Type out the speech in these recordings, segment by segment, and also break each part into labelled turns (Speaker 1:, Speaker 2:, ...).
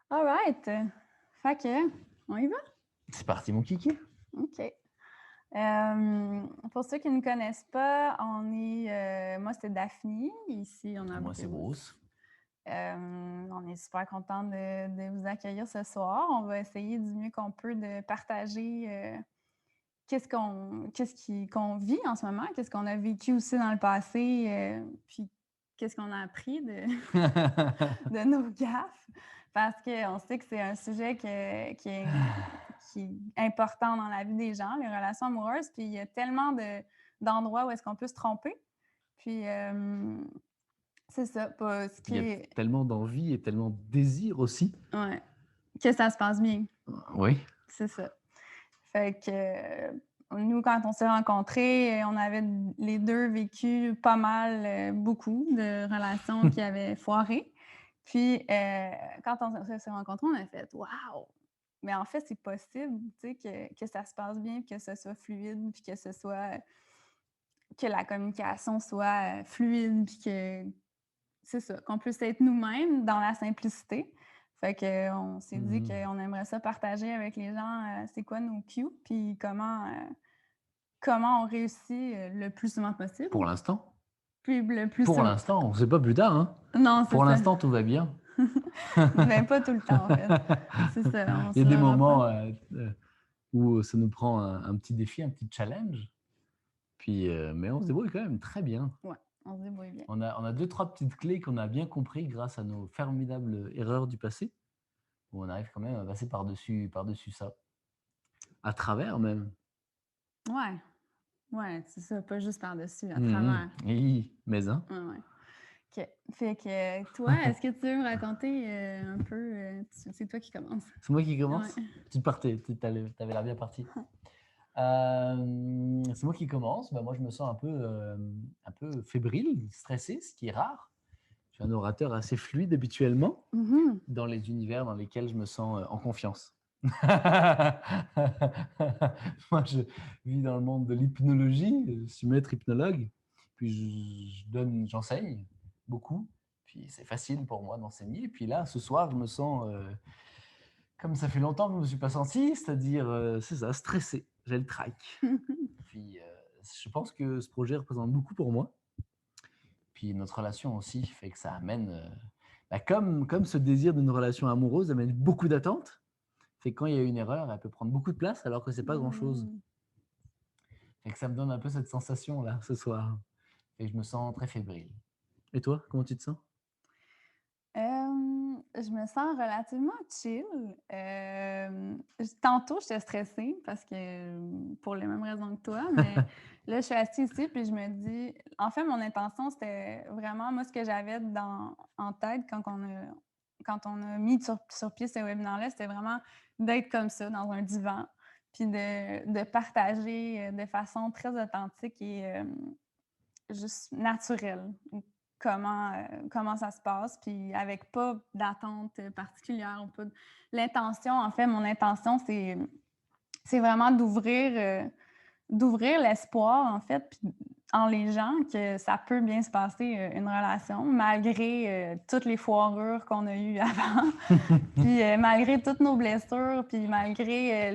Speaker 1: All right. Fait que, on y va?
Speaker 2: C'est parti, mon kiki.
Speaker 1: OK. Pour ceux qui ne me connaissent pas, moi, c'est Daphne. Ici, on a
Speaker 2: Moi, c'est
Speaker 1: Bruce.
Speaker 2: Bruce.
Speaker 1: On est super content de vous accueillir ce soir. On va essayer du mieux qu'on peut de partager qu'on vit en ce moment, qu'est-ce qu'on a vécu aussi dans le passé, puis qu'est-ce qu'on a appris de nos gaffes. Parce qu'on sait que c'est un sujet qui est important dans la vie des gens, les relations amoureuses. Puis il y a tellement d'endroits où est-ce qu'on peut se tromper. Puis c'est ça, pas ce
Speaker 2: Il
Speaker 1: qui
Speaker 2: y a
Speaker 1: est.
Speaker 2: tellement d'envie et tellement de désir aussi.
Speaker 1: Ouais, que ça se passe bien.
Speaker 2: Oui.
Speaker 1: C'est ça. Fait que nous, quand on s'est rencontrés, on avait les deux vécu pas mal, beaucoup de relations qui avaient foiré. Puis quand on s'est rencontrés, on a fait waouh! Mais en fait, c'est possible, tu sais, que ça se passe bien, que ce soit fluide, puis que la communication soit fluide, puis que c'est ça, qu'on puisse être nous-mêmes dans la simplicité. Fait qu'on s'est dit
Speaker 2: Mhm.
Speaker 1: qu'on aimerait ça partager avec les gens, c'est quoi nos cues, puis comment on réussit le plus souvent possible.
Speaker 2: Pour l'instant.
Speaker 1: Puis le plus
Speaker 2: Pour
Speaker 1: souvent.
Speaker 2: l'instant, c'est pas plus tard. Hein.
Speaker 1: Non, c'est
Speaker 2: Pour
Speaker 1: ça.
Speaker 2: l'instant, tout va bien.
Speaker 1: Ben, pas tout le temps, en fait. C'est ça, on
Speaker 2: Il y a
Speaker 1: se
Speaker 2: des
Speaker 1: leurra pas.
Speaker 2: moments où ça nous prend un petit défi, un petit challenge. Puis, mais on se débrouille quand même très bien.
Speaker 1: Ouais, on se débrouille bien.
Speaker 2: On a deux, trois petites clés qu'on a bien compris grâce à nos formidables erreurs du passé, où on arrive quand même à passer par-dessus ça. À travers même.
Speaker 1: Ouais, ouais, c'est ça, pas juste par-dessus, à
Speaker 2: Mhm.
Speaker 1: travers.
Speaker 2: Mais hein.
Speaker 1: Ouais, ouais. OK. Fait que toi, est-ce que tu veux me raconter un peu, c'est toi qui commence?
Speaker 2: C'est moi qui
Speaker 1: Ouais.
Speaker 2: commence. Tu partais, t'avais l'air bien parti. C'est moi qui commence. Bah, moi, je me sens un peu fébrile, stressé, ce qui est rare. Je suis un orateur assez fluide habituellement
Speaker 1: Mhm.
Speaker 2: dans les univers dans lesquels je me sens en confiance. Moi, je vis dans le monde de l'hypnologie. Je suis maître hypnologue. Puis j'enseigne beaucoup. Puis c'est facile pour moi d'enseigner. Puis là, ce soir, je me sens comme ça fait longtemps que je ne me suis pas senti, c'est-à-dire, c'est ça, stressé. J'ai le trac. Puis je pense que ce projet représente beaucoup pour moi. Puis notre relation aussi fait que ça amène, comme ce désir d'une relation amoureuse amène beaucoup d'attentes, fait que quand il y a une erreur, elle peut prendre beaucoup de place alors que c'est pas grand-chose.
Speaker 1: Mhm.
Speaker 2: Fait que ça me donne un peu cette sensation-là ce soir. Et je me sens très fébrile. Et toi, comment tu te sens?
Speaker 1: Je me sens relativement chill. Tantôt, j'étais stressée parce que pour les mêmes raisons que toi, mais là, je suis assise ici puis je me dis, en fait, mon intention, c'était vraiment, moi, ce que j'avais en tête quand on a mis sur pied ce webinaire-là, c'était vraiment d'être comme ça, dans un divan, puis de partager de façon très authentique et juste naturelle comment ça se passe, puis avec pas d'attente particulière ou pas l'intention, en fait, mon intention, c'est vraiment d'ouvrir l'espoir, en fait, puis en les gens que ça peut bien se passer, une relation, malgré toutes les foirures qu'on a eues avant, puis malgré toutes nos blessures, puis malgré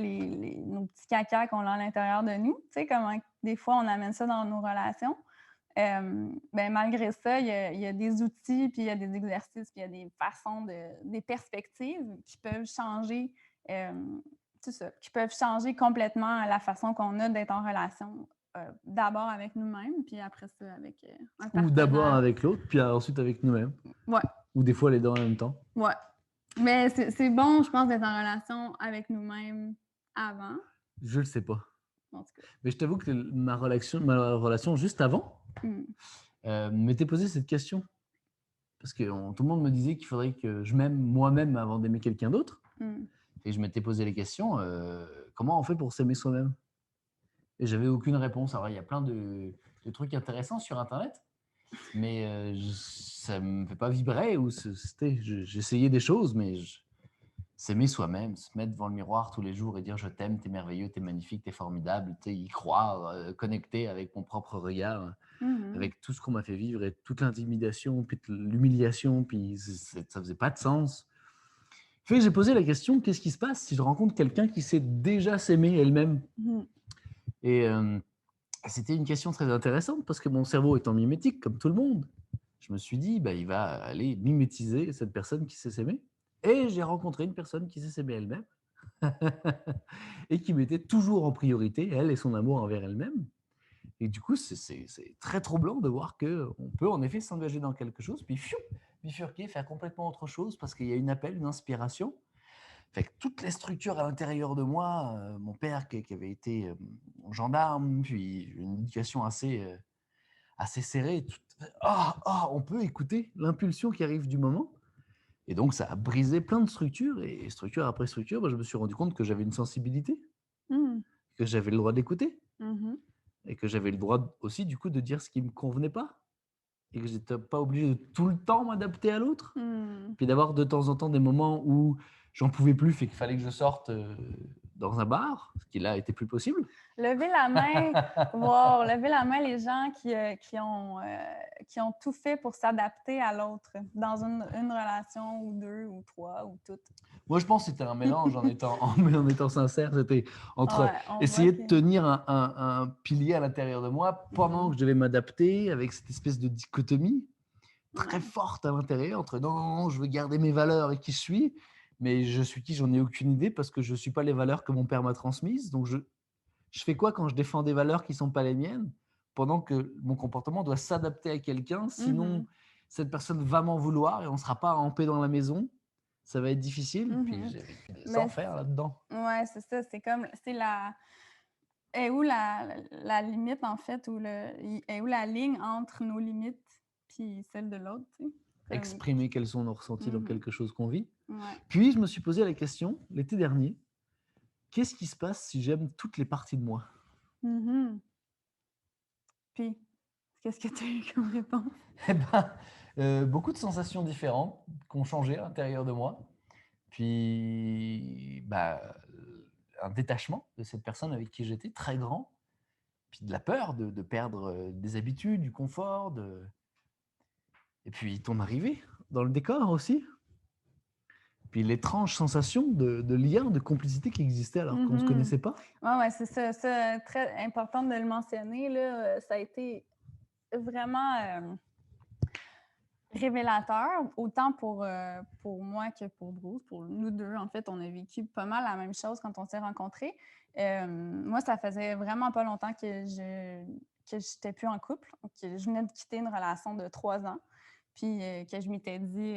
Speaker 1: nos petits cacas qu'on a à l'intérieur de nous. Tu sais, comment des fois on amène ça dans nos relations. Ben, malgré ça, il y a des outils, puis il y a des exercices, puis il y a des façons, des perspectives qui peuvent changer, c'est ça, qui peuvent changer complètement la façon qu'on a d'être en relation, d'abord avec nous-mêmes, puis après ça avec un
Speaker 2: Ou d'abord
Speaker 1: partenaire.
Speaker 2: avec l'autre, puis ensuite avec nous-mêmes.
Speaker 1: Ouais,
Speaker 2: Ou des fois les deux en même temps.
Speaker 1: ouais. Mais c'est bon, je pense, d'être en relation avec nous-mêmes avant,
Speaker 2: Je le sais pas.
Speaker 1: en tout cas.
Speaker 2: Mais je t'avoue que ma relation juste avant
Speaker 1: Mm.
Speaker 2: m'était posé cette question. Parce que tout le monde me disait qu'il faudrait que je m'aime moi-même avant d'aimer quelqu'un d'autre.
Speaker 1: Mm.
Speaker 2: Et je m'étais posé les questions, comment on fait pour s'aimer soi-même? Et j'avais aucune réponse. Alors, il y a plein de trucs intéressants sur Internet, mais ça ne me fait pas vibrer. J'essayais des choses, mais s'aimer soi-même, se mettre devant le miroir tous les jours et dire je t'aime, t'es merveilleux, t'es magnifique, t'es formidable, y croire, connecter avec mon propre regard,
Speaker 1: Mhm.
Speaker 2: avec tout ce qu'on m'a fait vivre et toute l'intimidation, puis l'humiliation, puis ça faisait pas de sens. Fait que j'ai posé la question, qu'est-ce qui se passe si je rencontre quelqu'un qui sait déjà s'aimer elle-même?
Speaker 1: Mmh.
Speaker 2: Et c'était une question très intéressante parce que mon cerveau étant mimétique, comme tout le monde, je me suis dit, bah, il va aller mimétiser cette personne qui sait s'aimer. Et j'ai rencontré une personne qui sait s'aimer elle-même et qui mettait toujours en priorité elle et son amour envers elle-même. Et du coup, c'est très troublant de voir qu'on peut en effet s'engager dans quelque chose, puis fiou, bifurquer, faire complètement autre chose parce qu'il y a une appel, une inspiration. Fait que toutes les structures à l'intérieur de moi, mon père qui avait été gendarme, puis une éducation assez serrée, on peut écouter l'impulsion qui arrive du moment. Et donc, ça a brisé plein de structures, et structure après structure, je me suis rendu compte que j'avais une sensibilité,
Speaker 1: Mmh.
Speaker 2: que j'avais le droit d'écouter,
Speaker 1: Mmh.
Speaker 2: et que j'avais le droit aussi, du coup, de dire ce qui me convenait pas, et que j'étais pas obligé de tout le temps m'adapter à l'autre.
Speaker 1: Mmh.
Speaker 2: Puis d'avoir de temps en temps des moments où j'en pouvais plus, fait qu'il fallait que je sorte dans un bar, ce qui là était plus possible.
Speaker 1: Levez la main, wow, levez la main les gens qui ont tout fait pour s'adapter à l'autre dans une relation ou deux ou trois ou toutes.
Speaker 2: Moi, je pense que c'était un mélange en étant sincère. C'était entre
Speaker 1: Ouais, on voit
Speaker 2: essayer
Speaker 1: que
Speaker 2: de tenir un pilier à l'intérieur de moi pendant que je devais m'adapter avec cette espèce de dichotomie très
Speaker 1: ouais.
Speaker 2: forte à l'intérieur entre non, non, non, je veux garder mes valeurs et qui je suis, mais je suis qui, j'en ai aucune idée parce que je ne suis pas les valeurs que mon père m'a transmises. Donc, je fais quoi quand je défends des valeurs qui ne sont pas les miennes pendant que mon comportement doit s'adapter à quelqu'un, sinon
Speaker 1: Mhm.
Speaker 2: cette personne va m'en vouloir et on ne sera pas en paix dans la maison. Ça va être difficile. Puis
Speaker 1: Mhm.
Speaker 2: j'ai vécu des
Speaker 1: Mais
Speaker 2: enfers là-dedans.
Speaker 1: ouais, c'est ça, c'est la est où la limite en fait ou est où la ligne entre nos limites puis celle de l'autre, tu sais? Comme
Speaker 2: Exprimer quels sont nos ressentis dans
Speaker 1: mhm.
Speaker 2: quelque chose qu'on vit.
Speaker 1: Ouais.
Speaker 2: Puis je me suis posé la question l'été dernier, qu'est-ce qui se passe si j'aime toutes les parties de moi?
Speaker 1: Mhm. Puis qu'est-ce que tu as eu comme réponse?
Speaker 2: Eh ben, beaucoup de sensations différentes qui ont changé à l'intérieur de moi. Puis, bah, un détachement de cette personne avec qui j'étais très grand. Puis de la peur de perdre des habitudes, du confort, et puis ton arrivée dans le décor aussi. Puis l'étrange sensation de lien, de complicité qui existait alors qu'on ne se
Speaker 1: Mhm.
Speaker 2: connaissait pas.
Speaker 1: Ouais, ouais, c'est ça. Ça, très important de le mentionner, là. Ça a été vraiment révélateur, autant pour moi que pour Bruce. Pour nous deux, en fait, on a vécu pas mal la même chose quand on s'est rencontrés. Moi, ça faisait vraiment pas longtemps que j'étais plus en couple, que je venais de quitter une relation de 3 ans. Puis que je m'étais dit,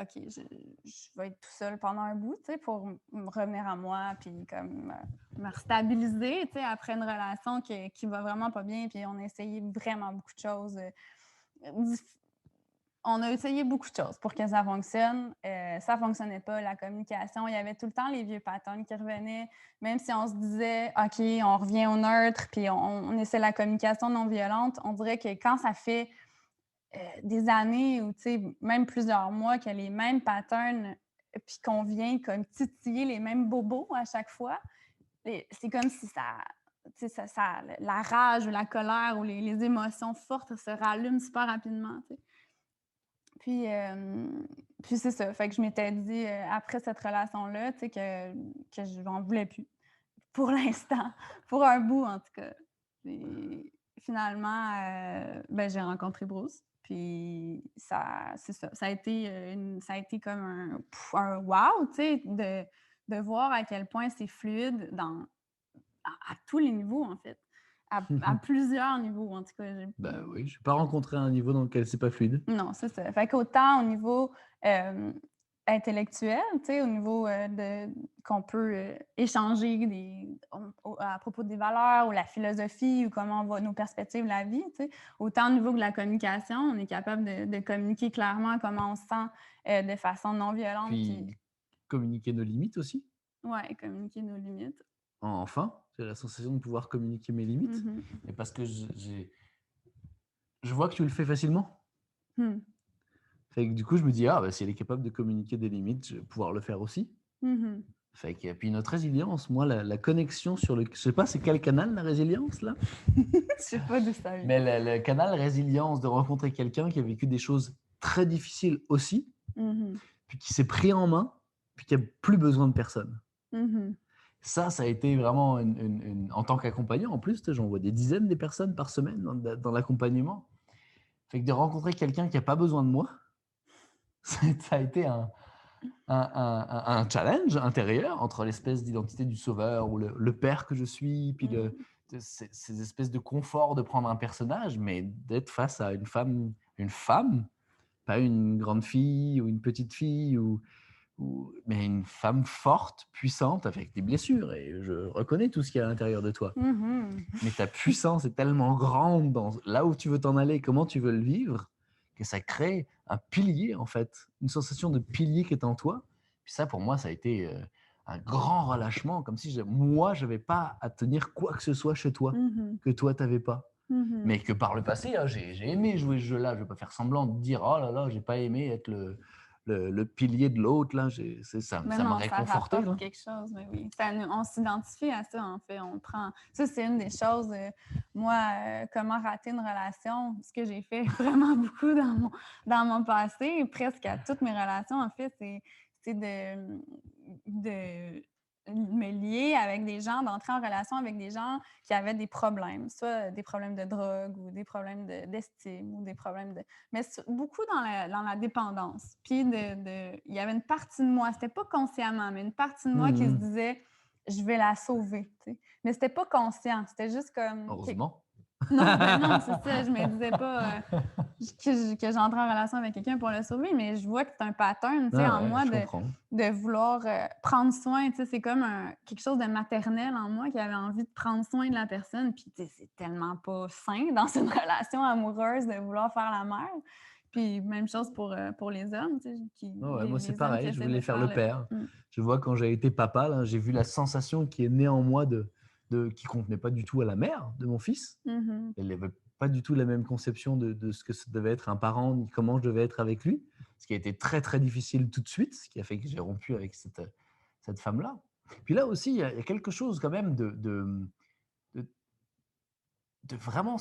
Speaker 1: OK, je vais être tout seul pendant un bout, tu sais, pour me revenir à moi, puis comme me restabiliser, tu sais, après une relation qui va vraiment pas bien. Puis on a essayé vraiment beaucoup de choses. On a essayé beaucoup de choses pour que ça fonctionne. Ça ne fonctionnait pas, la communication. Il y avait tout le temps les vieux patterns qui revenaient, même si on se disait, OK, on revient au neutre, puis on essaie la communication non violente. On dirait que quand ça fait des années ou même plusieurs mois que les mêmes patterns, puis qu'on vient comme titiller les mêmes bobos à chaque fois, c'est comme si la rage ou la colère ou les émotions fortes se rallument super rapidement. T'sais. Puis, puis c'est ça. Fait que je m'étais dit, après cette relation-là, que je n'en voulais plus. Pour l'instant, pour un bout en tout cas. Puis finalement, ben, j'ai rencontré Bruce. Puis c'est ça. Ça a été comme un wow, tu sais, de voir à quel point c'est fluide à tous les niveaux, en fait. À plusieurs niveaux, en tout cas.
Speaker 2: Bah oui, je n'ai pas rencontré un niveau dans lequel c'est pas fluide.
Speaker 1: Non, c'est ça. Fait qu'autant au niveau intellectuel, tu sais, au niveau qu'on peut échanger à propos des valeurs ou la philosophie ou comment on va nos perspectives de la vie, tu sais, autant au niveau de la communication, on est capable de communiquer clairement comment on se sent de façon non violente, puis
Speaker 2: Puis communiquer nos limites aussi.
Speaker 1: ouais, communiquer nos limites.
Speaker 2: Enfin, j'ai la sensation de pouvoir communiquer mes limites.
Speaker 1: Mhm.
Speaker 2: Et parce que je vois que tu le fais facilement.
Speaker 1: Hmm.
Speaker 2: Fait que du coup, je me dis, ah, bah, si elle est capable de communiquer des limites, je vais pouvoir le faire aussi.
Speaker 1: Mhm.
Speaker 2: Fait que, puis notre résilience, moi, la connexion sur le. Je sais pas, c'est quel canal la résilience là?
Speaker 1: Je sais pas d'où ça vient.
Speaker 2: Mais le canal résilience de rencontrer quelqu'un qui a vécu des choses très difficiles aussi,
Speaker 1: Mhm.
Speaker 2: puis qui s'est pris en main, puis qu'il n'y a plus besoin de personne.
Speaker 1: Mhm.
Speaker 2: Ça a été vraiment en tant qu'accompagnant, en plus, j'en vois des dizaines de personnes par semaine dans l'accompagnement. Fait que de rencontrer quelqu'un qui n'a pas besoin de moi, ça a été un challenge intérieur entre l'espèce d'identité du sauveur ou le père que je suis, puis ces espèces de confort de prendre un personnage, mais d'être face à une femme, pas une grande fille ou une petite fille, mais une femme forte, puissante, avec des blessures. Et je reconnais tout ce qu'il y a à l'intérieur de toi.
Speaker 1: Mhm.
Speaker 2: Mais ta puissance est tellement grande dans là où tu veux t'en aller, comment tu veux le vivre, que ça crée un pilier, en fait, une sensation de pilier qui est en toi. Puis ça, pour moi, ça a été un grand relâchement, comme si moi, je n'avais pas à tenir quoi que ce soit chez toi,
Speaker 1: Mhm.
Speaker 2: que toi, tu n'avais pas.
Speaker 1: Mhm.
Speaker 2: Mais que par le passé, hein, j'ai aimé jouer ce jeu-là. Je ne vais pas faire semblant de dire « Oh là là, j'ai pas aimé être le pilier de l'autre. » Là, ça
Speaker 1: Mais
Speaker 2: me
Speaker 1: non, ça
Speaker 2: réconfortait.
Speaker 1: rapporte quelque chose, mais oui. On s'identifie à ça, en fait. On prend. Ça, c'est une des choses. Moi, comment rater une relation, ce que j'ai fait vraiment beaucoup dans mon passé, presque à toutes mes relations, en fait, c'est de me lier avec des gens, d'entrer en relation avec des gens qui avaient des problèmes, soit des problèmes de drogue ou des problèmes d'estime ou des problèmes de. Mais beaucoup dans la dépendance. Puis, il y avait une partie de moi, c'était pas consciemment, mais une partie de moi qui se disait, je vais la sauver. Tu sais. Mais c'était pas conscient, c'était juste comme.
Speaker 2: Heureusement.
Speaker 1: Non, ben non, c'est ça. Je me disais pas que j'entrais en relation avec quelqu'un pour le sauver, mais je vois que c'est un pattern en
Speaker 2: Ouais,
Speaker 1: moi
Speaker 2: je comprends.
Speaker 1: de vouloir prendre soin. C'est comme quelque chose de maternel en moi qui avait envie de prendre soin de la personne. Puis c'est tellement pas sain dans une relation amoureuse de vouloir faire la mère. Puis même chose pour les hommes,
Speaker 2: Ouais, moi, c'est
Speaker 1: les hommes qui
Speaker 2: pareil. Je
Speaker 1: essaient de
Speaker 2: voulais faire le
Speaker 1: faire
Speaker 2: père.
Speaker 1: le.
Speaker 2: Je vois quand j'ai été papa, là, j'ai vu la sensation qui est née en moi qui ne contenait pas du tout à la mère de mon fils.
Speaker 1: Mhm.
Speaker 2: Elle n'avait pas du tout la même conception de ce que ça devait être un parent, ni comment je devais être avec lui. Ce qui a été très, très difficile tout de suite, ce qui a fait que j'ai rompu avec cette femme-là. Puis là aussi, il y a quelque chose quand même de vraiment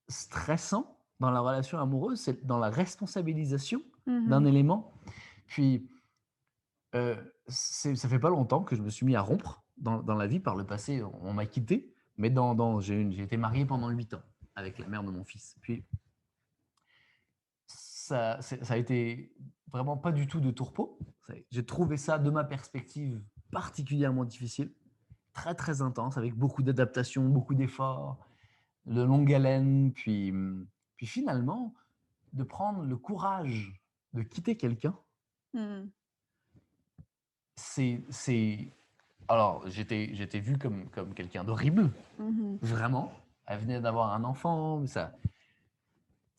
Speaker 2: stressant dans la relation amoureuse, c'est dans la responsabilisation d'un
Speaker 1: Mhm.
Speaker 2: élément. Puis, ça fait pas longtemps que je me suis mis à rompre dans la vie. Par le passé, on m'a quitté, mais j'ai été marié pendant 8 ans avec la mère de mon fils. Puis, ça a été vraiment pas du tout de tourpeau. J'ai trouvé ça, de ma perspective, particulièrement difficile, très, très intense, avec beaucoup d'adaptation, beaucoup d'efforts, de longue haleine. Puis finalement, de prendre le courage de quitter quelqu'un,
Speaker 1: Mhm.
Speaker 2: alors, j'étais vu comme quelqu'un d'horrible,
Speaker 1: Mhm.
Speaker 2: vraiment. Elle venait d'avoir un enfant, mais ça.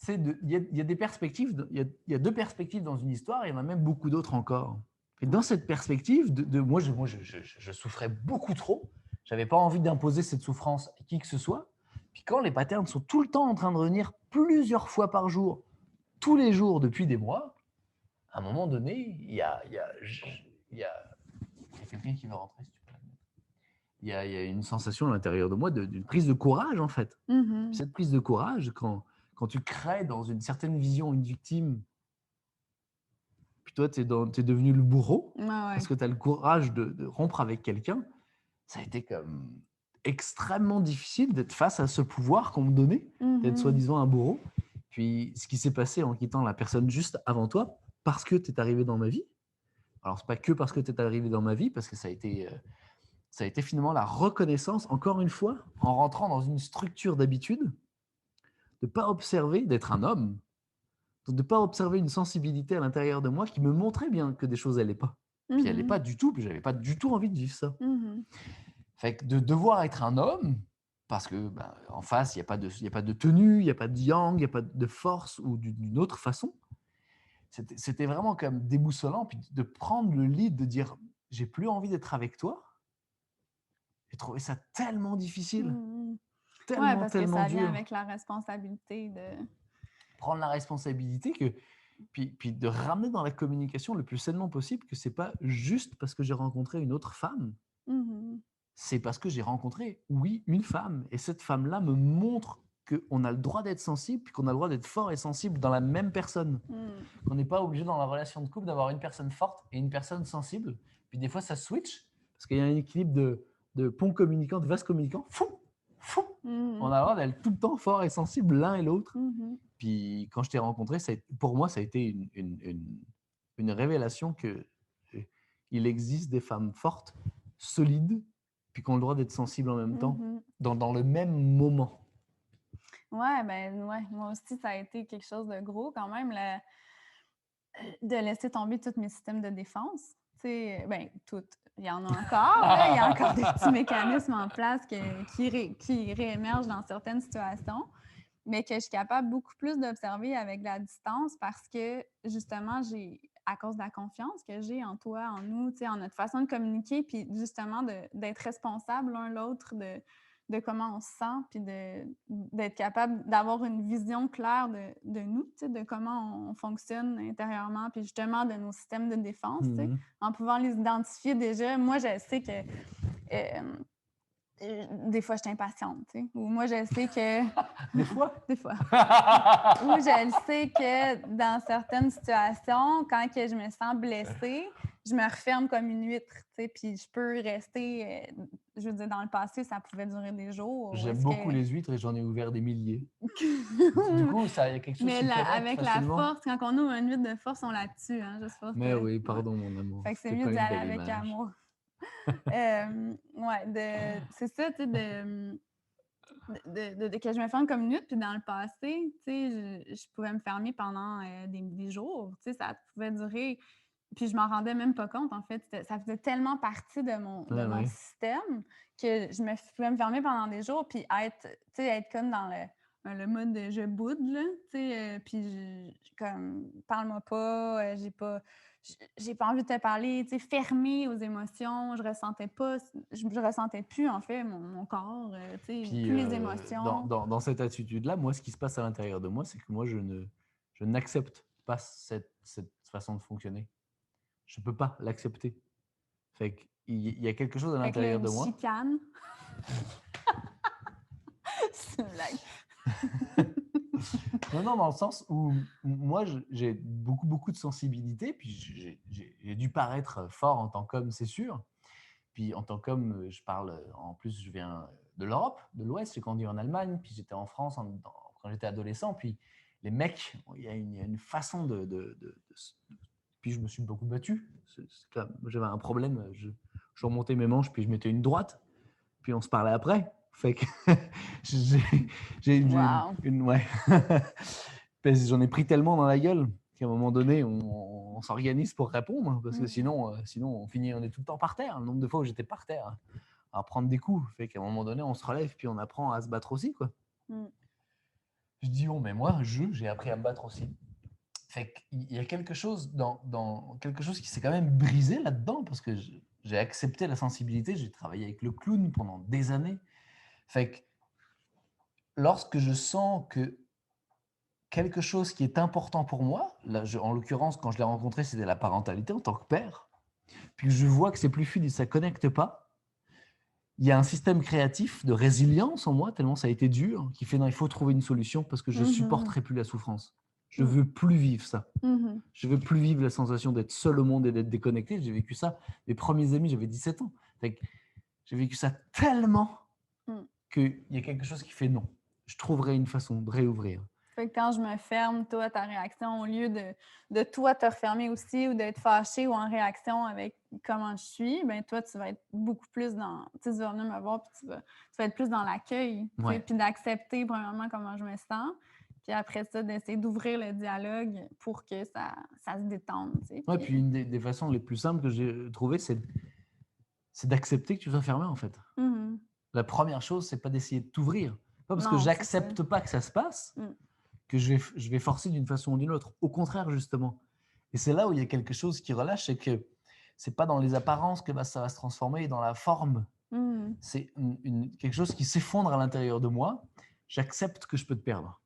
Speaker 2: Il y a des perspectives, il y a deux perspectives dans une histoire, il y en a même beaucoup d'autres encore. Et dans cette perspective, moi, je souffrais beaucoup trop. J'avais pas envie d'imposer cette souffrance à qui que ce soit. Puis quand les patterns sont tout le temps en train de revenir plusieurs fois par jour, tous les jours depuis des mois, à un moment donné, il y a quelqu'un qui va rentrer, si tu peux. Il y a une sensation à l'intérieur de moi d'une prise de courage, en fait.
Speaker 1: Mhm.
Speaker 2: Cette prise de courage, quand tu crées dans une certaine vision une victime, puis toi, tu es devenu le bourreau,
Speaker 1: Ouais, ouais.
Speaker 2: parce que tu as le courage de rompre avec quelqu'un, ça a été comme extrêmement difficile d'être face à ce pouvoir qu'on me donnait, d'être
Speaker 1: Mhm.
Speaker 2: soi-disant un bourreau. Puis ce qui s'est passé en quittant la personne juste avant toi, parce que tu es arrivé dans ma vie. Alors, c'est pas que parce que tu es arrivé dans ma vie, parce que ça a été finalement la reconnaissance, encore une fois, en rentrant dans une structure d'habitude, de ne pas observer, d'être un homme, de ne pas observer une sensibilité à l'intérieur de moi qui me montrait bien que des choses n'allaient pas. Puis elle n'est pas
Speaker 1: Mhm.
Speaker 2: du tout, puis j'avais pas du tout envie de vivre ça.
Speaker 1: Mhm.
Speaker 2: Fait que de devoir être un homme, parce que en face, il n'y a pas de tenue, il n'y a pas de yang, il n'y a pas de force ou d'une autre façon. C'était vraiment comme déboussolant, puis de prendre le lead, de dire j'ai plus envie d'être avec toi. J'ai trouvé ça tellement difficile,
Speaker 1: Mhm. Ouais,
Speaker 2: tellement,
Speaker 1: parce que
Speaker 2: tellement
Speaker 1: ça vient
Speaker 2: dur.
Speaker 1: avec la responsabilité de.
Speaker 2: Prendre la responsabilité puis de ramener dans la communication le plus sainement possible que c'est pas juste parce que j'ai rencontré une autre femme,
Speaker 1: Mhm.
Speaker 2: c'est parce que j'ai rencontré, oui, une femme. Et cette femme-là me montre qu'on a le droit d'être sensible, puis qu'on a le droit d'être fort et sensible dans la même personne.
Speaker 1: Mhm.
Speaker 2: On n'est pas obligé dans la relation de couple d'avoir une personne forte et une personne sensible, Puis des fois, ça switch, parce qu'il y a un équilibre de pont communicant, de vase communicant. Fou, fou. On a l'air d'être tout le temps fort et sensible l'un et l'autre. Puis quand je t'ai rencontré, pour moi, ça a été une révélation que il existe des femmes fortes, solides, puis qui ont le droit d'être sensibles en même temps, dans le même moment.
Speaker 1: Ouais, ben ouais, moi aussi, ça a été quelque chose de gros quand même, de laisser tomber tous mes systèmes de défense. Tu sais, ben, toutes. Il y en a encore, là, il y a encore des petits mécanismes en place qui réémergent dans certaines situations, mais que je suis capable beaucoup plus d'observer avec la distance parce que, justement, à cause de la confiance que j'ai en toi, en nous, tu sais, en notre façon de communiquer, puis justement d'être responsable l'un l'autre de comment on se sent, puis d'être capable d'avoir une vision claire de nous, tu sais, de comment on fonctionne intérieurement, puis justement de nos systèmes de défense, tu sais, en pouvant les identifier déjà. Moi, je sais que des fois, je suis impatiente, tu sais, ou moi, je sais que...
Speaker 2: Des fois?
Speaker 1: Des fois. Ou je le sais que dans certaines situations, quand que je me sens blessée, je me referme comme une huître, tu sais, puis je peux rester... je veux dire, dans le passé, ça pouvait durer des jours.
Speaker 2: J'aime beaucoup les huîtres et j'en ai ouvert des milliers. Du coup, il y a quelque chose
Speaker 1: Mais
Speaker 2: qui pénètre
Speaker 1: avec
Speaker 2: facilement.
Speaker 1: la force, quand on ouvre une huître de force, on la tue, hein, juste pour
Speaker 2: Mais oui, pardon, mon amour.
Speaker 1: Fait que c'est
Speaker 2: C'était
Speaker 1: mieux
Speaker 2: pas
Speaker 1: d'y
Speaker 2: une
Speaker 1: aller
Speaker 2: belle
Speaker 1: avec
Speaker 2: image.
Speaker 1: amour. C'est ça, tu sais, que je me ferme comme une huître, puis dans le passé, tu sais, je pouvais me fermer pendant des jours, tu sais, ça pouvait durer, puis je m'en rendais même pas compte, en fait. Ça faisait tellement partie de mon système que pouvais me fermer pendant des jours, puis être comme dans le mode de je boude, là, tu sais, puis comme, parle-moi pas, j'ai pas envie de te parler, tu sais, fermée aux émotions, je ressentais plus, en fait, mon corps, tu sais,
Speaker 2: Puis,
Speaker 1: plus les émotions.
Speaker 2: dans cette attitude-là, moi, ce qui se passe à l'intérieur de moi, c'est que moi, je n'accepte pas cette façon de fonctionner. Je ne peux pas l'accepter. Fait qu'il y a quelque chose à
Speaker 1: Fait que là,
Speaker 2: l'intérieur
Speaker 1: une
Speaker 2: de moi.
Speaker 1: chicane. C'est une blague.
Speaker 2: Non, dans le sens où moi, j'ai beaucoup de sensibilité, puis j'ai dû paraître fort en tant qu'homme, c'est sûr. Puis en tant qu'homme, je parle, en plus, je viens de l'Europe, de l'Ouest, j'ai grandi en Allemagne, puis j'étais en France quand j'étais adolescent, puis les mecs, il y a une façon puis je me suis beaucoup battu. J'avais un problème, je remontais mes manches, puis je mettais une droite, puis on se parlait après. Fait que j'ai
Speaker 1: Wow.
Speaker 2: ouais. J'en ai pris tellement dans la gueule qu'à un moment donné, on s'organise pour répondre, parce que sinon, on finit, on est tout le temps par terre. Le nombre de fois où j'étais par terre à prendre des coups, fait qu'à un moment donné, on se relève puis on apprend à se battre aussi, quoi. Je dis bon, mais moi, j'ai appris à me battre aussi. Fait qu'il y a quelque chose quelque chose qui s'est quand même brisé là-dedans, parce que j'ai accepté la sensibilité. J'ai travaillé avec le clown pendant des années. Fait que lorsque je sens que quelque chose qui est important pour moi, là, en l'occurrence, quand je l'ai rencontré, c'était la parentalité en tant que père, puis que je vois que c'est plus fluide et ça ne connecte pas, il y a un système créatif de résilience en moi, tellement ça a été dur, qui fait non, il faut trouver une solution parce que je ne supporterai plus la souffrance. Je ne veux plus vivre ça. Je ne veux plus vivre la sensation d'être seul au monde et d'être déconnecté. J'ai vécu ça. Mes premiers amis, j'avais 17 ans. J'ai vécu ça tellement qu'il y a quelque chose qui fait non. Je trouverai une façon de réouvrir.
Speaker 1: Fait que quand je me ferme, toi, ta réaction, au lieu de toi te refermer aussi ou d'être fâché ou en réaction avec comment je suis, ben toi, tu vas être beaucoup plus dans... Tu vas venir me voir puis tu vas être plus dans l'accueil. Puis d'accepter, premièrement, comment je me sens. Puis après ça, d'essayer d'ouvrir le dialogue pour que ça se détende.
Speaker 2: Oui, puis une des façons les plus simples que j'ai trouvées, c'est d'accepter que tu sois fermé, en fait. La première chose, c'est pas d'essayer de t'ouvrir. Pas parce que j'accepte pas que ça se passe que je vais forcer d'une façon ou d'une autre. Au contraire, justement. Et c'est là où il y a quelque chose qui relâche, c'est que c'est pas dans les apparences que ça va se transformer, dans la forme. C'est quelque chose qui s'effondre à l'intérieur de moi. J'accepte que je peux te perdre.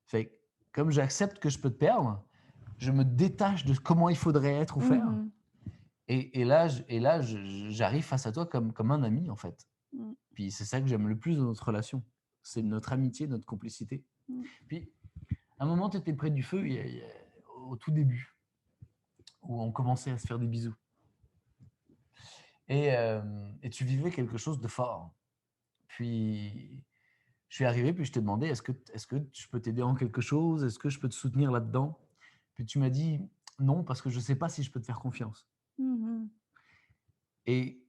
Speaker 2: Fait, comme j'accepte que je peux te perdre, je me détache de comment il faudrait être ou faire. Et là, j'arrive face à toi comme un ami, en fait. Puis c'est ça que j'aime le plus dans notre relation. C'est notre amitié, notre complicité. Puis, à un moment, tu étais près du feu au tout début. où on commençait à se faire des bisous. Et tu vivais quelque chose de fort. Puis, je suis arrivé, puis je t'ai demandé, est-ce que je peux t'aider en quelque chose? Est-ce que je peux te soutenir là-dedans? Puis tu m'as dit, non, parce que je ne sais pas si je peux te faire confiance.
Speaker 1: Mhm.
Speaker 2: Et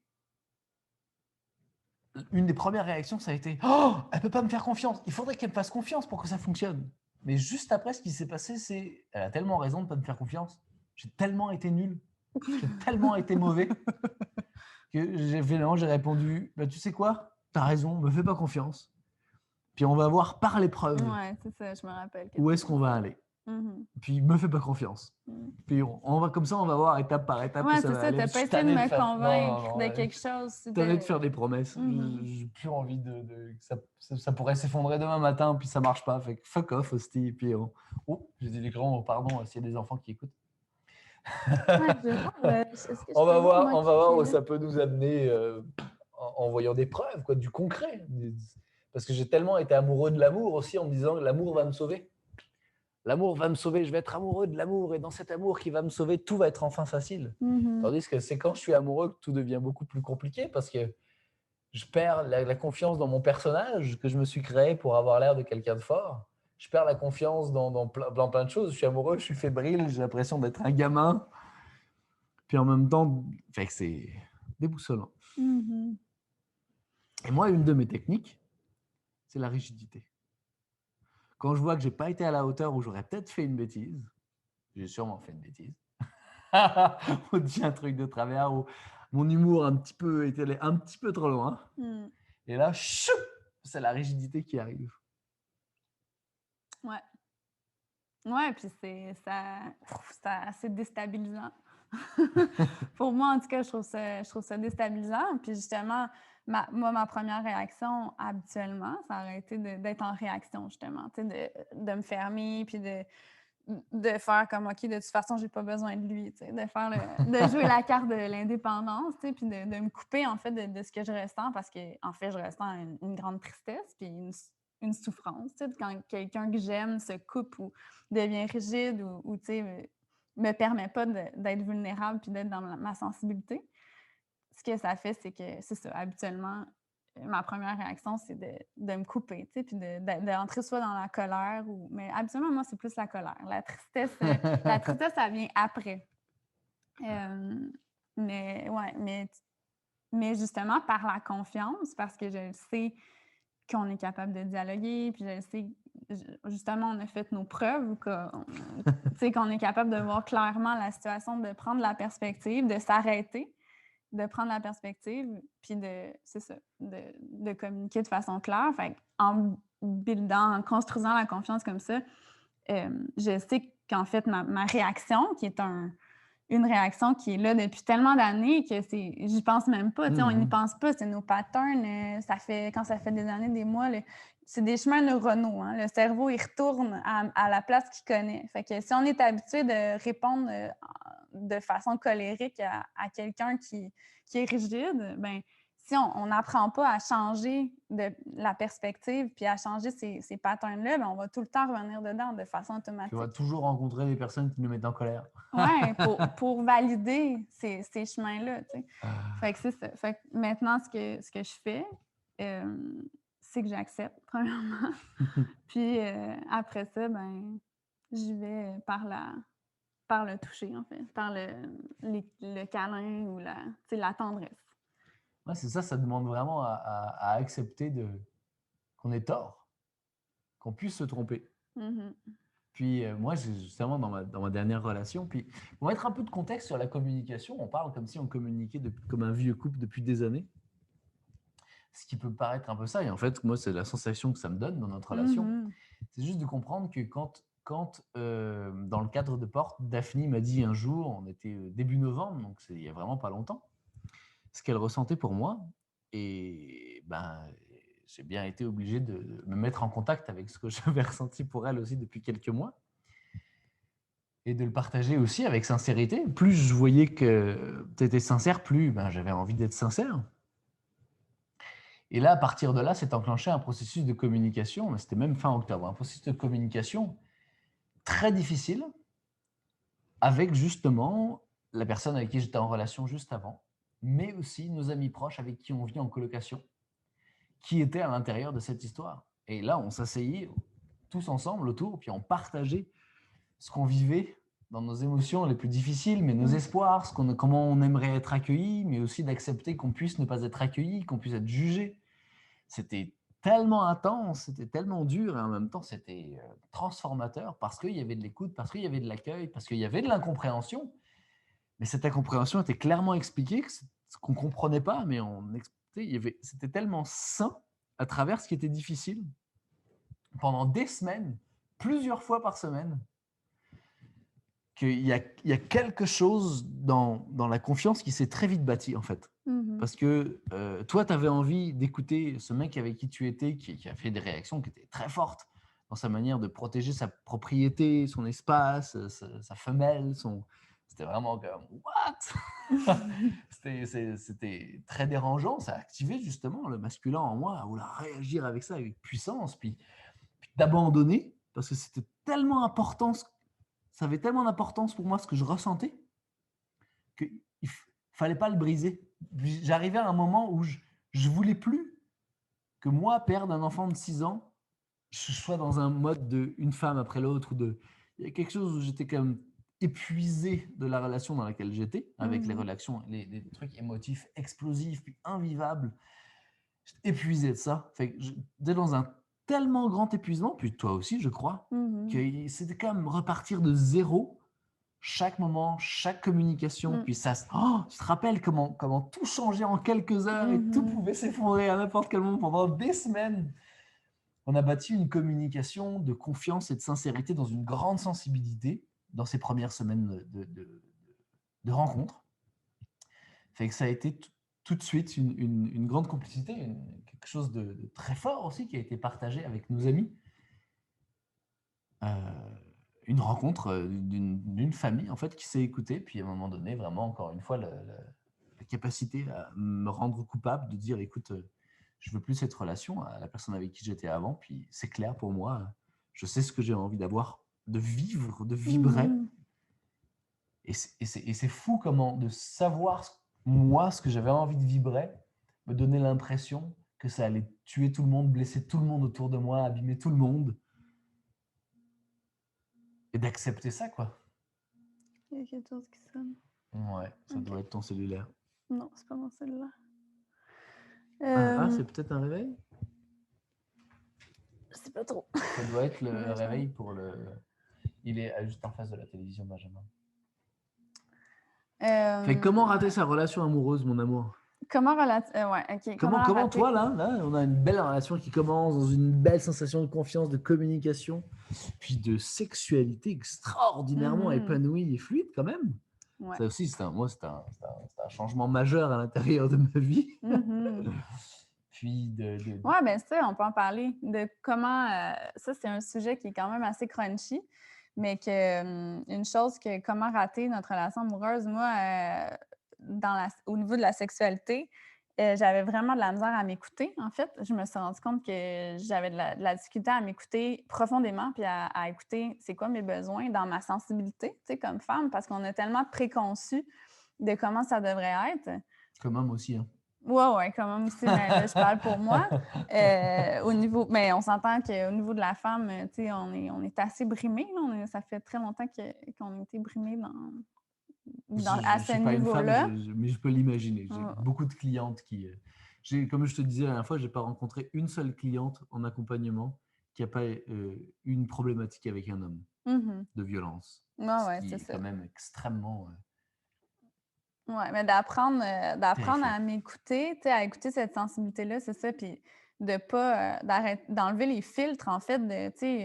Speaker 2: une des premières réactions, ça a été, oh, elle ne peut pas me faire confiance. Il faudrait qu'elle me fasse confiance pour que ça fonctionne. Mais juste après, ce qui s'est passé, c'est, elle a tellement raison de ne pas me faire confiance. J'ai tellement été nul. J'ai tellement été mauvais que finalement, j'ai répondu, bah, tu sais quoi? Tu as raison, me fais pas confiance. Puis on va voir par l'épreuve
Speaker 1: Ouais, c'est ça, je me rappelle.
Speaker 2: où est-ce qu'on va aller.
Speaker 1: Mhm.
Speaker 2: Puis me fais pas confiance.
Speaker 1: Mhm.
Speaker 2: Puis on va comme ça, on va voir étape par étape où
Speaker 1: Ouais,
Speaker 2: ça
Speaker 1: c'est
Speaker 2: va
Speaker 1: ça,
Speaker 2: aller.
Speaker 1: t'as
Speaker 2: Je
Speaker 1: pas
Speaker 2: suis
Speaker 1: essayé de
Speaker 2: tanné de
Speaker 1: me
Speaker 2: faire. Non,
Speaker 1: convaincre
Speaker 2: non,
Speaker 1: de
Speaker 2: non.
Speaker 1: quelque chose.
Speaker 2: Tanné de faire des promesses.
Speaker 1: Mhm.
Speaker 2: J'ai plus envie ça pourrait s'effondrer demain matin, puis ça marche pas. Fait que fuck off, hostie. Puis oh, j'ai dit les grands, pardon, s'il y a des enfants qui écoutent.
Speaker 1: Ouais, je vais voir, est-ce que je
Speaker 2: On
Speaker 1: peux
Speaker 2: va
Speaker 1: voir, moi,
Speaker 2: on va
Speaker 1: qui
Speaker 2: voir
Speaker 1: est
Speaker 2: où
Speaker 1: là?
Speaker 2: ça peut nous amener en voyant des preuves, quoi, du concret. Parce que j'ai tellement été amoureux de l'amour aussi en me disant que l'amour va me sauver. L'amour va me sauver, je vais être amoureux de l'amour et dans cet amour qui va me sauver, tout va être enfin facile.
Speaker 1: Mhm.
Speaker 2: Tandis que c'est quand je suis amoureux que tout devient beaucoup plus compliqué parce que je perds la confiance dans mon personnage que je me suis créé pour avoir l'air de quelqu'un de fort. Je perds la confiance dans plein de choses. Je suis amoureux, je suis fébrile, j'ai l'impression d'être un gamin. Puis en même temps, fait que c'est déboussolant.
Speaker 1: Mhm.
Speaker 2: Et moi, une de mes techniques, c'est la rigidité. Quand je vois que j'ai pas été à la hauteur ou j'aurais peut-être fait une bêtise, j'ai sûrement fait une bêtise, ou dit un truc de travers, ou mon humour un petit peu était allé un petit peu trop loin.
Speaker 1: Mhm.
Speaker 2: Et là, chou, c'est la rigidité qui arrive.
Speaker 1: Ouais. Ouais, puis c'est assez déstabilisant. Pour moi, en tout cas, je trouve ça déstabilisant. Puis justement, ma première réaction, habituellement, ça aurait été d'être en réaction, justement, tu sais, de me fermer, puis de faire comme, OK, de toute façon, j'ai pas besoin de lui, tu sais, de jouer la carte de l'indépendance, tu sais, puis de me couper, en fait, de ce que je ressens, parce que, en fait, je ressens une grande tristesse, puis une souffrance, tu sais, quand quelqu'un que j'aime se coupe ou devient rigide ou tu sais, me permet pas d'être vulnérable puis d'être dans ma sensibilité. Ce que ça fait, c'est que, c'est ça, habituellement, ma première réaction, c'est de me couper, tu sais, puis d'entrer soit dans la colère mais habituellement, moi, c'est plus la colère. La tristesse, ça vient après. Mais ouais, mais justement, par la confiance, parce que je le sais qu'on est capable de dialoguer, puis je le sais, justement, on a fait nos preuves, qu'on est capable de voir clairement la situation, de prendre la perspective, de s'arrêter, de prendre la perspective, puis c'est ça, de communiquer de façon claire. Fait en en construisant la confiance comme ça, je sais qu'en fait, ma réaction, qui est une réaction qui est là depuis tellement d'années que j'y pense même pas. On n'y pense pas, c'est nos patterns. Quand ça fait des années, des mois, c'est des chemins neuronaux. Hein. Le cerveau, il retourne à la place qu'il connaît. Fait que si on est habitué de répondre de façon colérique à quelqu'un qui est rigide, ben si on n'apprend pas à changer la perspective puis à changer ces patterns-là, ben on va tout le temps revenir dedans de façon automatique.
Speaker 2: Tu vas toujours rencontrer des personnes qui nous mettent en colère.
Speaker 1: Oui, pour valider ces chemins-là. Tu sais. Fait que c'est ça. Fait que maintenant, ce que je fais, c'est que j'accepte, premièrement. Puis après ça, ben, j'y vais par le toucher, en fait, par le câlin ou la tendresse.
Speaker 2: Ouais, c'est ça, ça demande vraiment à accepter qu'on ait tort, qu'on puisse se tromper.
Speaker 1: Mm-hmm.
Speaker 2: Puis moi, justement, dans ma dernière relation, puis pour mettre un peu de contexte sur la communication, on parle comme si on communiquait comme un vieux couple depuis des années, ce qui peut paraître un peu ça. Et en fait, moi, c'est la sensation que ça me donne dans notre relation.
Speaker 1: Mm-hmm.
Speaker 2: C'est juste de comprendre que quand dans le cadre de Porte, Daphne m'a dit un jour, on était début novembre, donc il n'y a vraiment pas longtemps, ce qu'elle ressentait pour moi. Et ben, j'ai bien été obligé de me mettre en contact avec ce que j'avais ressenti pour elle aussi depuis quelques mois. Et de le partager aussi avec sincérité. Plus je voyais que tu étais sincère, plus j'avais envie d'être sincère. Et là, à partir de là, s'est enclenché un processus de communication, mais c'était même fin octobre, un processus de communication très difficile, avec justement la personne avec qui j'étais en relation juste avant, mais aussi nos amis proches avec qui on vit en colocation, qui étaient à l'intérieur de cette histoire. Et là, on s'asseyait tous ensemble autour, puis on partageait ce qu'on vivait dans nos émotions les plus difficiles, mais nos espoirs, comment on aimerait être accueilli, mais aussi d'accepter qu'on puisse ne pas être accueilli, qu'on puisse être jugé. C'était tellement intense, c'était tellement dur, et en même temps, c'était transformateur parce qu'il y avait de l'écoute, parce qu'il y avait de l'accueil, parce qu'il y avait de l'incompréhension. Mais cette incompréhension était clairement expliquée, ce qu'on ne comprenait pas, mais c'était tellement sain à travers ce qui était difficile pendant des semaines, plusieurs fois par semaine, qu'il y a quelque chose dans la confiance qui s'est très vite bâti, en fait. Parce que toi, tu avais envie d'écouter ce mec avec qui tu étais, qui a fait des réactions qui étaient très fortes dans sa manière de protéger sa propriété, son espace, sa femelle. C'était vraiment comme « what ?» C'était très dérangeant. Ça a activé justement le masculin en moi à vouloir réagir avec ça, avec puissance, puis d'abandonner, parce que c'était tellement important, ça avait tellement d'importance pour moi ce que je ressentais, qu'il ne fallait pas le briser. J'arrivais à un moment où je ne voulais plus que moi, père d'un enfant de 6 ans, je sois dans un mode de une femme après l'autre. Il y a quelque chose où j'étais quand même épuisé de la relation dans laquelle j'étais, avec les relations, les trucs émotifs explosifs, puis invivables. J'étais épuisé de ça. J'étais dans un tellement grand épuisement, puis toi aussi, je crois, que c'était quand même repartir de zéro chaque moment, chaque communication. Puis ça, tu te rappelles comment tout changeait en quelques heures et tout pouvait s'effondrer à n'importe quel moment pendant des semaines. On a bâti une communication de confiance et de sincérité dans une grande sensibilité dans ces premières semaines de rencontre. Fait que ça a été tout de suite une grande complicité, quelque chose de très fort aussi qui a été partagé avec nos amis. Une rencontre d'une famille en fait qui s'est écoutée, puis à un moment donné, vraiment, encore une fois, la capacité à me rendre coupable, de dire écoute, je veux plus cette relation à la personne avec qui j'étais avant, puis c'est clair pour moi, je sais ce que j'ai envie d'avoir, de vivre, de vibrer. Et c'est fou comment de savoir moi ce que j'avais envie de vibrer me donnait l'impression que ça allait tuer tout le monde, blesser tout le monde autour de moi, abîmer tout le monde. Et d'accepter ça, quoi.
Speaker 1: Il y a quelque chose qui sonne.
Speaker 2: Ouais, ça doit être ton cellulaire.
Speaker 1: Non, c'est pas mon cellulaire.
Speaker 2: C'est peut-être un réveil?
Speaker 1: Je sais pas trop.
Speaker 2: Ça doit être le réveil pour le... Il est juste en face de la télévision, Benjamin. Comment rater sa relation amoureuse, mon amour?
Speaker 1: Comment ok.
Speaker 2: Comment toi, là, on a une belle relation qui commence dans une belle sensation de confiance, de communication, puis de sexualité extraordinairement épanouie et fluide quand même. Ouais. Ça aussi, c'est un changement majeur à l'intérieur de ma vie. Puis
Speaker 1: Oui, bien ça, on peut en parler. De comment... ça, c'est un sujet qui est quand même assez crunchy, mais une chose que comment rater notre relation amoureuse, moi, au niveau de la sexualité, j'avais vraiment de la misère à m'écouter, en fait. Je me suis rendu compte que j'avais de la difficulté à m'écouter profondément, puis à écouter c'est quoi mes besoins dans ma sensibilité, tu sais, comme femme, parce qu'on a tellement préconçu de comment ça devrait être.
Speaker 2: Comme homme aussi, hein.
Speaker 1: Oui, quand même aussi, mais là, je parle pour moi. Mais on s'entend qu'au niveau de la femme, on est assez brimé. Ça fait très longtemps qu'on a été brimé à ce niveau-là.
Speaker 2: Mais je peux l'imaginer. J'ai beaucoup de clientes qui... comme je te disais la dernière fois, je n'ai pas rencontré une seule cliente en accompagnement qui n'a pas une problématique avec un homme de violence.
Speaker 1: C'est
Speaker 2: quand même extrêmement...
Speaker 1: Oui, mais d'apprendre à m'écouter, à écouter cette sensibilité-là, c'est ça, puis de pas d'enlever les filtres, en fait,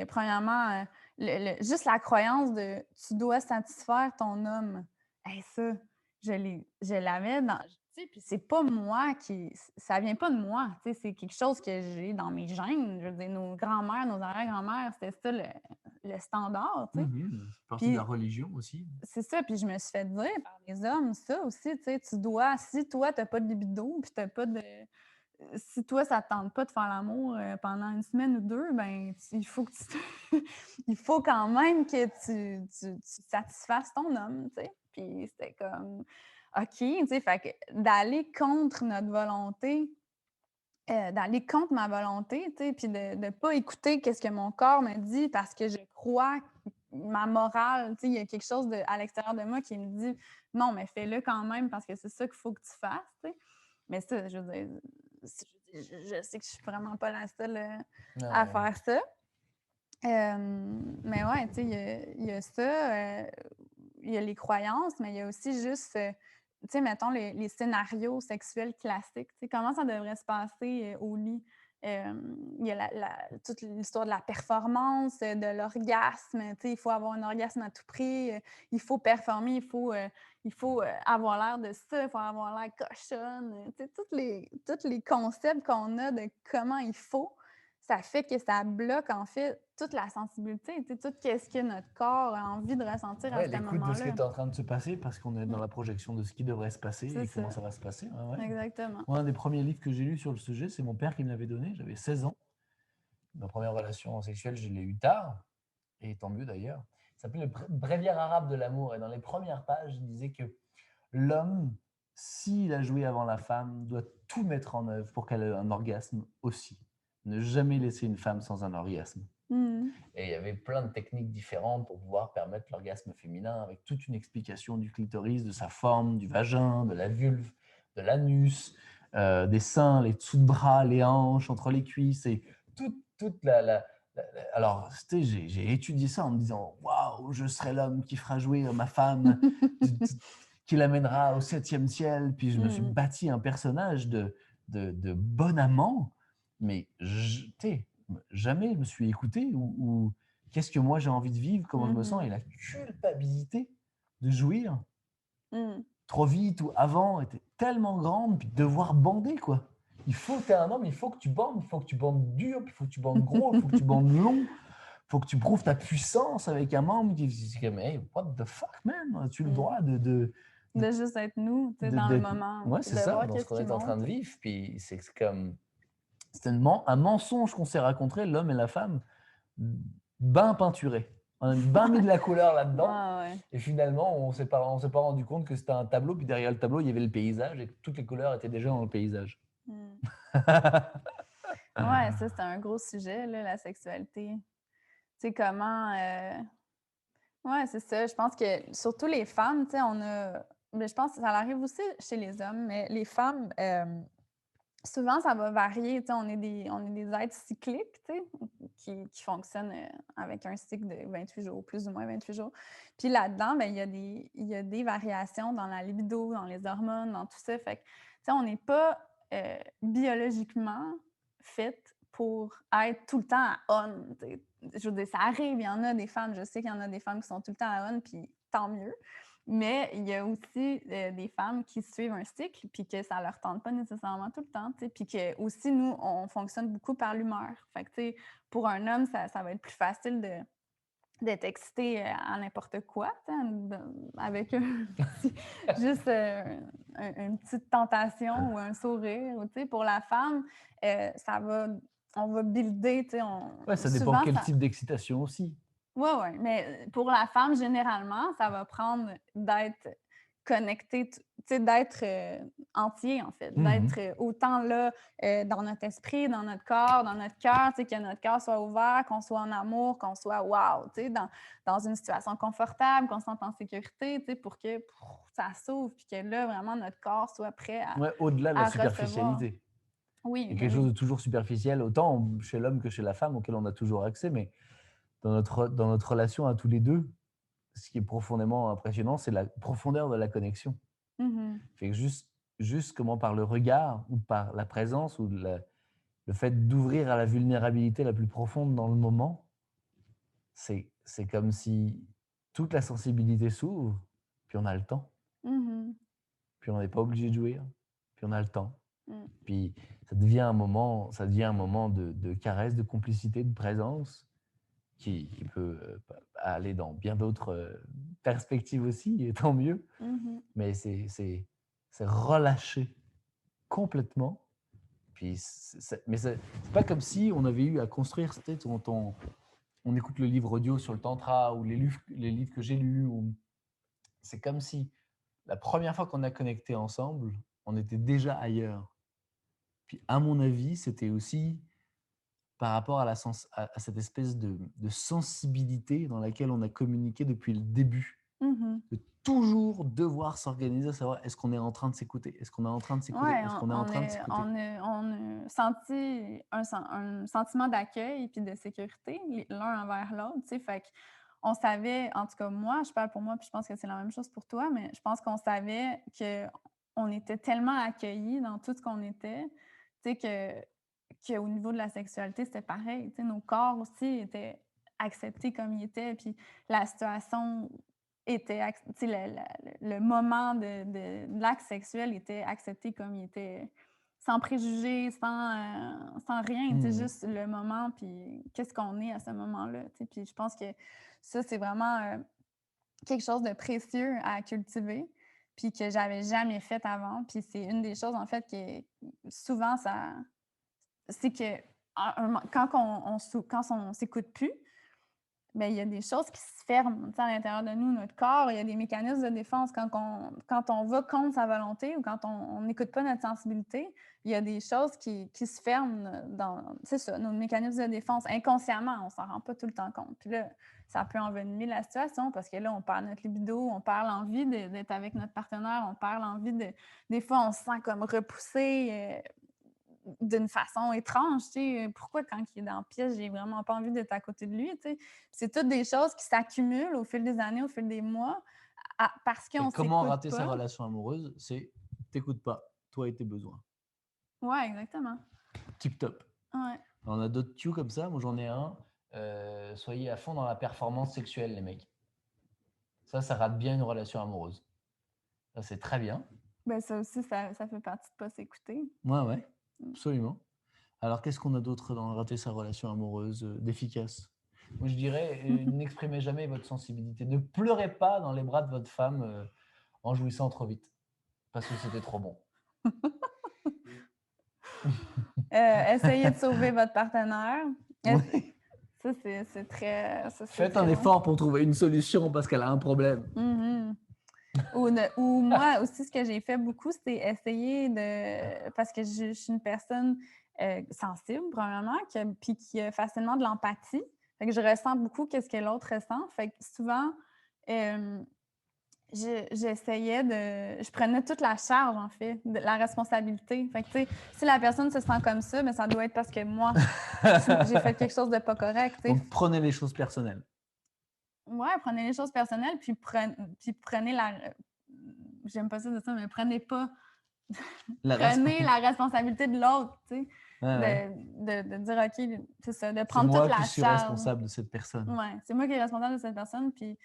Speaker 1: premièrement, juste la croyance de tu dois satisfaire ton homme. Hey, ça, je l'avais dans. Puis c'est pas moi ça vient pas de moi, c'est quelque chose que j'ai dans mes gènes. Je veux dire, nos grands-mères, nos arrière-grand-mères, c'était ça le standard, tu sais.
Speaker 2: C'est partie de la religion aussi.
Speaker 1: C'est ça, puis je me suis fait dire par les hommes ça aussi, tu sais, tu dois, si toi, t'as pas de libido, puis t'as pas si toi, ça te tente pas de faire l'amour, pendant une semaine ou 2, ben, il faut que tu il faut quand même que tu satisfasses ton homme, tu sais? Puis c'était comme OK, tu sais, fait que d'aller contre notre volonté, d'aller contre ma volonté, tu sais, puis de ne pas écouter qu'est-ce que mon corps me dit parce que je crois ma morale, tu sais, il y a quelque chose à l'extérieur de moi qui me dit: «Non, mais fais-le quand même parce que c'est ça qu'il faut que tu fasses», tu sais? Mais ça, je veux dire, je sais que je suis vraiment pas la seule, à
Speaker 2: Ouais.
Speaker 1: faire ça. Mais ouais, tu sais, il y a ça, il y a les croyances, mais il y a aussi juste, tu sais, mettons les scénarios sexuels classiques, tu sais, comment ça devrait se passer, au lit. Il y a toute l'histoire de la performance, de l'orgasme, tu sais, il faut avoir un orgasme à tout prix, il faut performer, il faut avoir l'air de ça, il faut avoir l'air cochonne, tu sais, tous les concepts qu'on a de comment il faut, ça fait que ça bloque, en fait, toute la sensibilité, tu sais, tout ce que notre corps a envie de ressentir à
Speaker 2: Ouais,
Speaker 1: ce
Speaker 2: l'écoute de ce qui
Speaker 1: moment-là.
Speaker 2: est en train de se passer parce qu'on est dans
Speaker 1: Mmh,
Speaker 2: la projection de ce qui devrait se passer
Speaker 1: c'est
Speaker 2: et comment
Speaker 1: ça,
Speaker 2: ça va se passer. Ouais, ouais.
Speaker 1: exactement.
Speaker 2: Moi, un des premiers livres que j'ai lu sur le sujet, c'est mon père qui me l'avait donné. J'avais 16 ans. Ma première relation sexuelle, je l'ai eue tard, et tant mieux d'ailleurs. Ça s'appelait le Bréviaire arabe de l'amour. Et dans les premières pages, il disait que l'homme, s'il a joué avant la femme, doit tout mettre en œuvre pour qu'elle ait un orgasme aussi. Ne jamais laisser une femme sans un orgasme.
Speaker 1: Mmh.
Speaker 2: Et il y avait plein de techniques différentes pour pouvoir permettre l'orgasme féminin, avec toute une explication du clitoris, de sa forme, du vagin, de la vulve, de l'anus, des seins, les dessous de bras, les hanches, entre les cuisses, et toute alors, j'ai étudié ça en me disant, waouh, je serai l'homme qui fera jouer ma femme, qui l'amènera au septième ciel. Puis je me suis
Speaker 1: Mmh.
Speaker 2: bâti un personnage de bon amant, mais jamais je me suis écouté, ou qu'est-ce que moi j'ai envie de vivre, comment je me sens,
Speaker 1: Mmh.
Speaker 2: et la culpabilité de jouir
Speaker 1: Mmh.
Speaker 2: trop vite ou avant était tellement grande, puis devoir bander, quoi. Il faut que tu es un homme, il faut que tu bandes, il faut que tu bandes dur, puis il faut que tu bandes gros, il faut que tu bandes long, il faut que tu prouves ta puissance avec un membre qui c'est comme, hey, what the fuck, man? As-tu le
Speaker 1: Mmh.
Speaker 2: droit de,
Speaker 1: De juste être nous, tu sais, dans le
Speaker 2: d'être.
Speaker 1: moment,
Speaker 2: Ouais,
Speaker 1: puis
Speaker 2: c'est
Speaker 1: de
Speaker 2: ça,
Speaker 1: voir
Speaker 2: dans ce
Speaker 1: qu'est-ce
Speaker 2: qu'on
Speaker 1: qui
Speaker 2: est en train
Speaker 1: monte.
Speaker 2: de vivre. Puis c'est comme. C'est un mensonge qu'on s'est raconté, l'homme et la femme, ben peinturé. On a ben mis de la couleur là-dedans.
Speaker 1: Ah ouais.
Speaker 2: Et finalement, on s'est pas rendu compte que c'était un tableau, puis derrière le tableau, il y avait le paysage, et que toutes les couleurs étaient déjà dans le paysage.
Speaker 1: Mmh. Ouais, ça, c'est un gros sujet, là, la sexualité. Tu sais, comment, ouais, c'est ça. Je pense que surtout les femmes, tu sais, mais je pense que ça arrive aussi chez les hommes, mais les femmes, souvent, ça va varier, tu sais, on est des êtres cycliques, tu sais, qui fonctionnent, avec un cycle de 28 jours, plus ou moins 28 jours. Puis là-dedans, ben, il y a des variations dans la libido, dans les hormones, dans tout ça. Fait que, tu sais, on n'est pas, biologiquement faites pour être tout le temps à on, tu sais. Je veux dire, ça arrive, il y en a des femmes, je sais qu'il y en a des femmes qui sont tout le temps à on, puis tant mieux. Mais il y a aussi, des femmes qui suivent un cycle, puis que ça leur tente pas nécessairement tout le temps, tu sais. Puis que aussi nous, on fonctionne beaucoup par l'humeur. Fait que, tu sais, pour un homme, ça va être plus facile d'être excité, à n'importe quoi, tu sais, avec un petit juste, une petite tentation ou un sourire, ou tu sais, pour la femme, ça va on va builder, tu sais,
Speaker 2: Ouais, ça dépend
Speaker 1: souvent
Speaker 2: quel
Speaker 1: ça.
Speaker 2: type d'excitation aussi.
Speaker 1: Ouais, ouais, mais pour la femme, généralement, ça va prendre d'être connecté, tu sais, d'être, entier, en fait, d'être,
Speaker 2: Mhm.
Speaker 1: autant là, dans notre esprit, dans notre corps, dans notre cœur, tu sais, que notre cœur soit ouvert, qu'on soit en amour, qu'on soit wow, tu sais, dans une situation confortable, qu'on se sente en sécurité, tu sais, pour que ça s'ouvre, puis que là, vraiment, notre corps soit prêt à
Speaker 2: Ouais, au-delà de la
Speaker 1: à recevoir.
Speaker 2: superficialité.
Speaker 1: Oui,
Speaker 2: Il y a
Speaker 1: ben
Speaker 2: quelque chose
Speaker 1: oui.
Speaker 2: de toujours superficiel, autant chez l'homme que chez la femme, auquel on a toujours accès, mais dans notre relation à tous les deux, ce qui est profondément impressionnant, c'est la profondeur de la connexion.
Speaker 1: Mmh.
Speaker 2: Fait que juste comment par le regard, ou par la présence, ou le fait d'ouvrir à la vulnérabilité la plus profonde dans le moment, c'est comme si toute la sensibilité s'ouvre, puis on a le temps,
Speaker 1: Mmh.
Speaker 2: puis on n'est pas obligé de jouir, puis on a le temps.
Speaker 1: Mmh.
Speaker 2: Puis ça devient un moment de caresse, de complicité, de présence, qui peut aller dans bien d'autres perspectives aussi, et tant mieux.
Speaker 1: Mmh.
Speaker 2: Mais c'est relâché complètement. Puis mais c'est pas comme si on avait eu à construire, peut-être quand on écoute le livre audio sur le tantra ou les livres que j'ai lus. C'est comme si la première fois qu'on a connecté ensemble, on était déjà ailleurs. Puis à mon avis, c'était aussi par rapport à cette espèce de sensibilité dans laquelle on a communiqué depuis le début.
Speaker 1: Mmh.
Speaker 2: De toujours devoir s'organiser, à savoir est-ce qu'on est en train de s'écouter? Est-ce qu'on est en train de s'écouter?
Speaker 1: Ouais,
Speaker 2: Est-ce qu'on est en train de s'écouter?
Speaker 1: on a senti un sentiment d'accueil puis de sécurité l'un envers l'autre, tu sais, fait qu'on savait, en tout cas moi, je parle pour moi puis je pense que c'est la même chose pour toi, mais je pense qu'on savait qu'on était tellement accueillis dans tout ce qu'on était, tu sais, qu'au niveau de la sexualité, c'était pareil, tu sais, nos corps aussi étaient acceptés comme ils étaient, puis la situation était tu sais, le moment de l'acte sexuel était accepté comme il était, sans préjugés, sans rien, tu sais,
Speaker 2: Mmh.
Speaker 1: juste le moment, puis qu'est-ce qu'on est à ce moment-là, tu sais. Puis je pense que ça, c'est vraiment, quelque chose de précieux à cultiver, puis que j'avais jamais fait avant. Puis c'est une des choses, en fait, que souvent ça c'est que quand on s'écoute plus, ben, il y a des choses qui se ferment, tu sais, à l'intérieur de nous, notre corps. Il y a des mécanismes de défense quand on va contre sa volonté ou quand on n'écoute pas notre sensibilité, il y a des choses qui se ferment dans c'est ça, nos mécanismes de défense. Inconsciemment, on s'en rend pas tout le temps compte. Puis là, ça peut envenimer la situation parce que là, on perd notre libido, on perd l'envie d'être avec notre partenaire, on perd l'envie de des fois, on se sent comme repoussé, d'une façon étrange, tu sais, pourquoi quand il est dans la pièce, j'ai vraiment pas envie d'être à côté de lui, tu sais? C'est toutes des choses qui s'accumulent au fil des années, au fil des mois, parce
Speaker 2: Et
Speaker 1: qu'on
Speaker 2: comment
Speaker 1: s'écoute
Speaker 2: rater sa
Speaker 1: pas.
Speaker 2: relation amoureuse? C'est t'écoutes pas, toi et tes besoins.
Speaker 1: Ouais, exactement.
Speaker 2: Tip top.
Speaker 1: Ouais.
Speaker 2: On a d'autres cues comme ça. Moi, j'en ai un. Soyez à fond dans la performance sexuelle, les mecs. Ça rate bien une relation amoureuse. Ça, c'est très bien.
Speaker 1: Ben, ça aussi, ça fait partie de pas s'écouter.
Speaker 2: Ouais, ouais,
Speaker 1: Mmh.
Speaker 2: absolument. Alors, qu'est-ce qu'on a d'autre dans rater sa relation amoureuse d'efficace? Moi, je dirais, n'exprimez jamais votre sensibilité. Ne pleurez pas dans les bras de votre femme en jouissant trop vite, parce que c'était trop bon.
Speaker 1: Essayez de sauver votre partenaire. Essa
Speaker 2: Oui.
Speaker 1: c'est très ça, c'est
Speaker 2: Faites un
Speaker 1: très bon.
Speaker 2: effort pour trouver une solution parce qu'elle a un problème.
Speaker 1: Mmh. Ou moi aussi, ce que j'ai fait beaucoup, c'est essayer de parce que je suis une personne, sensible premièrement, puis qui a facilement de l'empathie. Fait que je ressens beaucoup qu'est-ce que l'autre ressent. Fait que souvent, hem, je prenais toute la charge en fait, de la responsabilité. Fait que, tu sais, si la personne se sent comme ça, mais ça doit être parce que moi, j'ai fait quelque chose de pas correct, tu sais.
Speaker 2: Donc, prenez les choses personnelles.
Speaker 1: Ouais, prenez les choses personnelles, puis prenez j'aime pas ça de ça, mais
Speaker 2: La
Speaker 1: prenez
Speaker 2: responsabilité.
Speaker 1: la responsabilité de l'autre, tu sais,
Speaker 2: Ouais, ouais.
Speaker 1: de dire: «OK», c'est ça, de
Speaker 2: C'est
Speaker 1: prendre toute
Speaker 2: moi qui
Speaker 1: la
Speaker 2: suis
Speaker 1: charge.
Speaker 2: responsable de cette personne.
Speaker 1: Ouais, c'est moi qui est responsable de cette personne, puis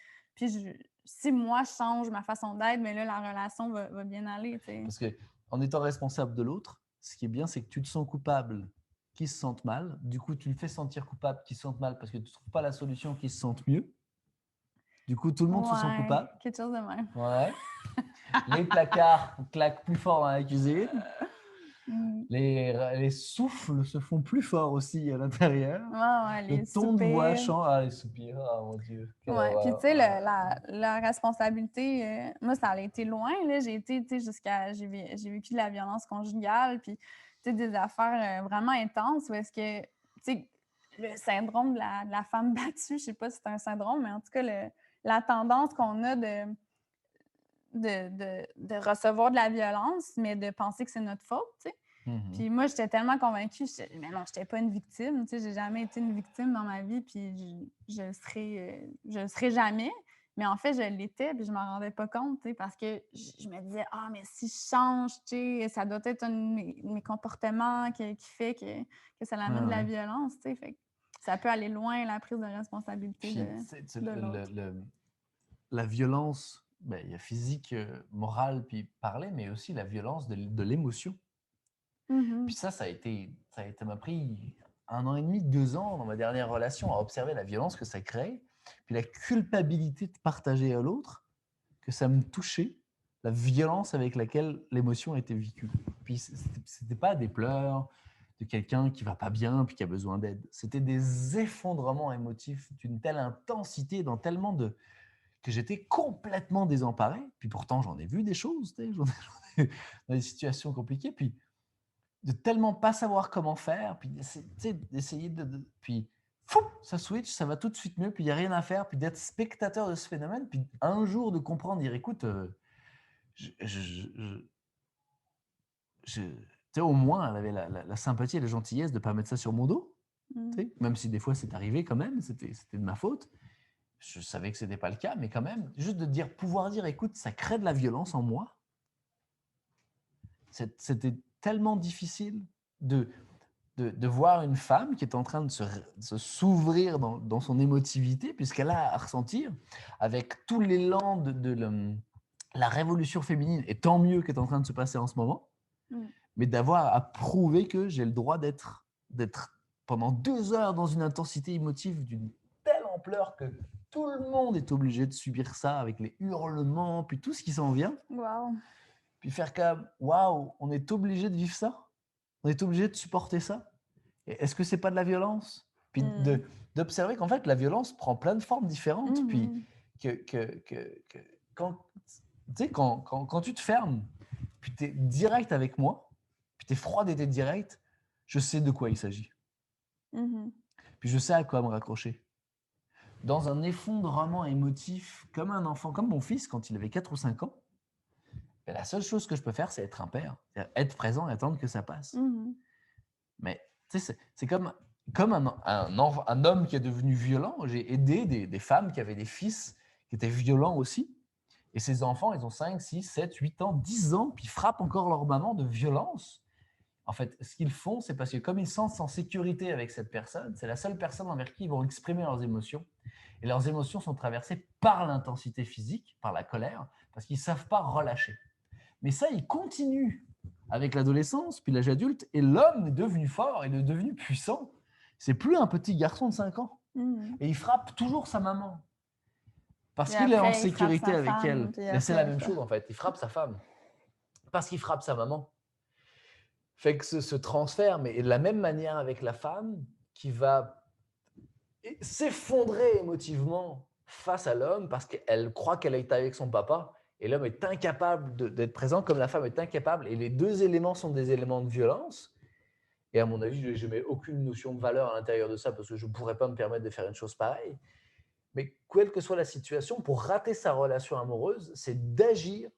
Speaker 1: si moi je change ma façon d'être, mais là, la relation va bien aller, tu sais.
Speaker 2: Parce que en étant responsable de l'autre, ce qui est bien, c'est que tu te sens coupable, qu'ils se sentent mal. Du coup, tu le fais sentir coupable, qu'ils se sentent mal parce que tu ne trouves pas la solution, qu'ils se sentent mieux. Du coup, tout le monde se sent
Speaker 1: Ouais,
Speaker 2: coupable.
Speaker 1: quelque chose de même.
Speaker 2: Ouais. Les placards claquent plus fort dans la cuisine.
Speaker 1: Mmh.
Speaker 2: Les souffles se font plus forts aussi à l'intérieur.
Speaker 1: Ouais, ouais,
Speaker 2: Le
Speaker 1: les
Speaker 2: ton de voix
Speaker 1: soupirs.
Speaker 2: change. Ah, les soupirs. Ah, mon Dieu. Quelle
Speaker 1: Ouais, puis tu
Speaker 2: horreur.
Speaker 1: sais,
Speaker 2: Ah.
Speaker 1: la responsabilité, moi, ça a été loin, là. J'ai été, tu sais, j'ai vécu de la violence conjugale, puis, tu sais, des affaires, vraiment intenses où est-ce que, tu sais, le syndrome de la femme battue, je sais pas si c'est un syndrome, mais en tout cas, la tendance qu'on a de recevoir de la violence, mais de penser que c'est notre faute, tu sais.
Speaker 2: Mhm.
Speaker 1: Puis moi, j'étais tellement convaincue, mais non, j'étais pas une victime, tu sais, j'ai jamais été une victime dans ma vie, puis je le serai jamais. Mais en fait, je l'étais, puis je m'en rendais pas compte, tu sais, parce que je me disais: «Ah, mais si je change, tu sais, ça doit être un de mes comportements qui fait que ça
Speaker 2: Ouais,
Speaker 1: amène de la
Speaker 2: ouais.
Speaker 1: violence», tu sais, fait que ça peut aller loin, la prise de responsabilité
Speaker 2: Puis,
Speaker 1: de l'autre.
Speaker 2: la violence, ben, il y a physique, morale, puis parler, mais aussi la violence de l'émotion.
Speaker 1: Mmh.
Speaker 2: Puis ça m'a pris 1 an et demi, 2 ans dans ma dernière relation à observer la violence que ça crée, puis la culpabilité de partager à l'autre, que ça me touchait, la violence avec laquelle l'émotion était vécue. Puis c'était pas des pleurs, de quelqu'un qui va pas bien puis qui a besoin d'aide. C'était des effondrements émotifs d'une telle intensité, que j'étais complètement désemparé. Puis pourtant, j'en ai vu des choses, tu sais, j'en ai dans des situations compliquées. Puis de tellement pas savoir comment faire, puis d'essayer puis fou, ça switch, ça va tout de suite mieux, puis il n'y a rien à faire, puis d'être spectateur de ce phénomène, puis un jour de comprendre, dire écoute, tu sais, au moins, elle avait la sympathie et la gentillesse de ne pas mettre ça sur mon dos, tu sais, même si des fois c'est arrivé quand même, c'était de ma faute. Je savais que ce n'était pas le cas, mais quand même, juste de pouvoir dire écoute, ça crée de la violence en moi. C'était tellement difficile de voir une femme qui est en train de s'ouvrir dans son émotivité, puisqu'elle a à ressentir, avec tout l'élan de la révolution féminine, et tant mieux qui est en train de se passer en ce moment, mais d'avoir à prouver que j'ai le droit d'être pendant 2 heures dans une intensité émotive d'une telle ampleur que tout le monde est obligé de subir ça, avec les hurlements, puis tout ce qui s'en vient.
Speaker 1: Wow.
Speaker 2: Puis faire comme, waouh, on est obligé de vivre ça? On est obligé de supporter ça? Est-ce que c'est pas de la violence? Puis d'observer qu'en fait, la violence prend plein de formes différentes. Puis quand, tu sais, quand tu te fermes, puis tu es direct avec moi, puis tu es froide et tu es direct, je sais de quoi il s'agit. Puis je sais à quoi me raccrocher. Dans un effondrement émotif, comme un enfant, comme mon fils quand il avait 4 ou 5 ans, la seule chose que je peux faire, c'est être un père. C'est-à-dire être présent et attendre que ça passe. Mais tu sais, c'est comme un homme qui est devenu violent. J'ai aidé des femmes qui avaient des fils qui étaient violents aussi. Et ces enfants, ils ont 5, 6, 7, 8 ans, 10 ans, puis ils frappent encore leur maman de violence. En fait, ce qu'ils font, c'est parce que comme ils se sentent en sécurité avec cette personne, c'est la seule personne envers qui ils vont exprimer leurs émotions. Et leurs émotions sont traversées par l'intensité physique, par la colère, parce qu'ils ne savent pas relâcher. Mais ça, il continue avec l'adolescence, puis l'âge adulte, et l'homme est devenu fort, il est devenu puissant. C'est plus un petit garçon de 5 ans. Et il frappe toujours sa maman. Parce qu'il est en sécurité avec elle. Mais c'est la même chose en fait, il frappe sa femme. Parce qu'il frappe sa maman. Fait que ce transfert, mais de la même manière avec la femme, qui va s'effondrer émotivement face à l'homme parce qu'elle croit qu'elle est avec son papa et l'homme est incapable d'être présent comme la femme est incapable et les deux éléments sont des éléments de violence et à mon avis je n'ai aucune notion de valeur à l'intérieur de ça parce que je ne pourrais pas me permettre de faire une chose pareille, mais quelle que soit la situation, pour rater sa relation amoureuse, c'est d'agir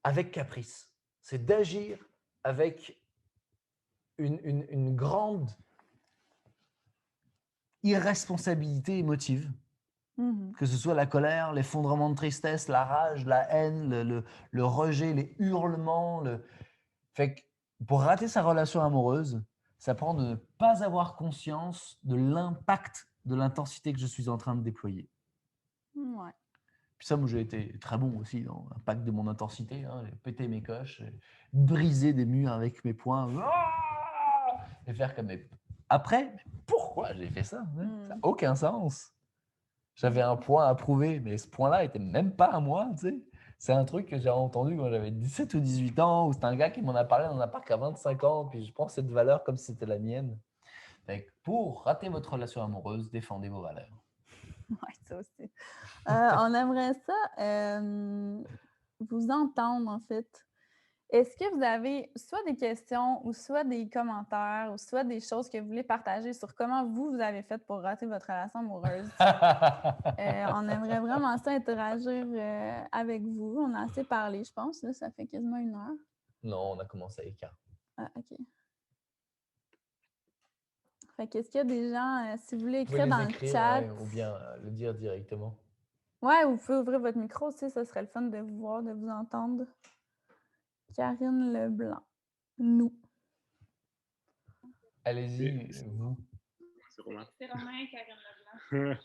Speaker 2: avec caprice, c'est d'agir avec une grande irresponsabilité émotive. Que ce soit la colère, l'effondrement de tristesse, la rage, la haine, le rejet, les hurlements. Fait que pour rater sa relation amoureuse, ça prend de ne pas avoir conscience de l'impact de l'intensité que je suis en train de déployer.
Speaker 1: Ouais.
Speaker 2: Puis ça, moi, j'ai été très bon aussi dans l'impact de mon intensité. Hein. J'ai pété mes coches, j'ai brisé des murs avec mes poings. Et faire comme mes... Après, pourquoi j'ai fait ça? Ça n'a aucun sens. J'avais un point à prouver, mais ce point-là n'était même pas à moi, tu sais. C'est un truc que j'ai entendu quand j'avais 17 ou 18 ans, où c'est un gars qui m'en a parlé dans un parc à 25 ans, puis je prends cette valeur comme si c'était la mienne. Donc, pour rater votre relation amoureuse, défendez vos valeurs.
Speaker 1: Oui, ça aussi. On aimerait ça vous entendre, en fait. Est-ce que vous avez soit des questions ou soit des commentaires ou soit des choses que vous voulez partager sur comment vous avez fait pour rater votre relation amoureuse? On aimerait vraiment ça interagir avec vous. On a assez parlé, je pense. Là, ça fait quasiment 1 heure.
Speaker 2: Non, on a commencé à écart.
Speaker 1: Ah, OK. Fait qu'est-ce qu'il y a des gens, si vous voulez écrire dans le chat...
Speaker 2: ou bien le dire directement.
Speaker 1: Ouais, vous pouvez ouvrir votre micro aussi, ça serait le fun de vous voir, de vous entendre. Karine Leblanc. Nous.
Speaker 2: Allez-y, vous.
Speaker 3: C'est Romain.
Speaker 4: C'est Romain, Karine Leblanc.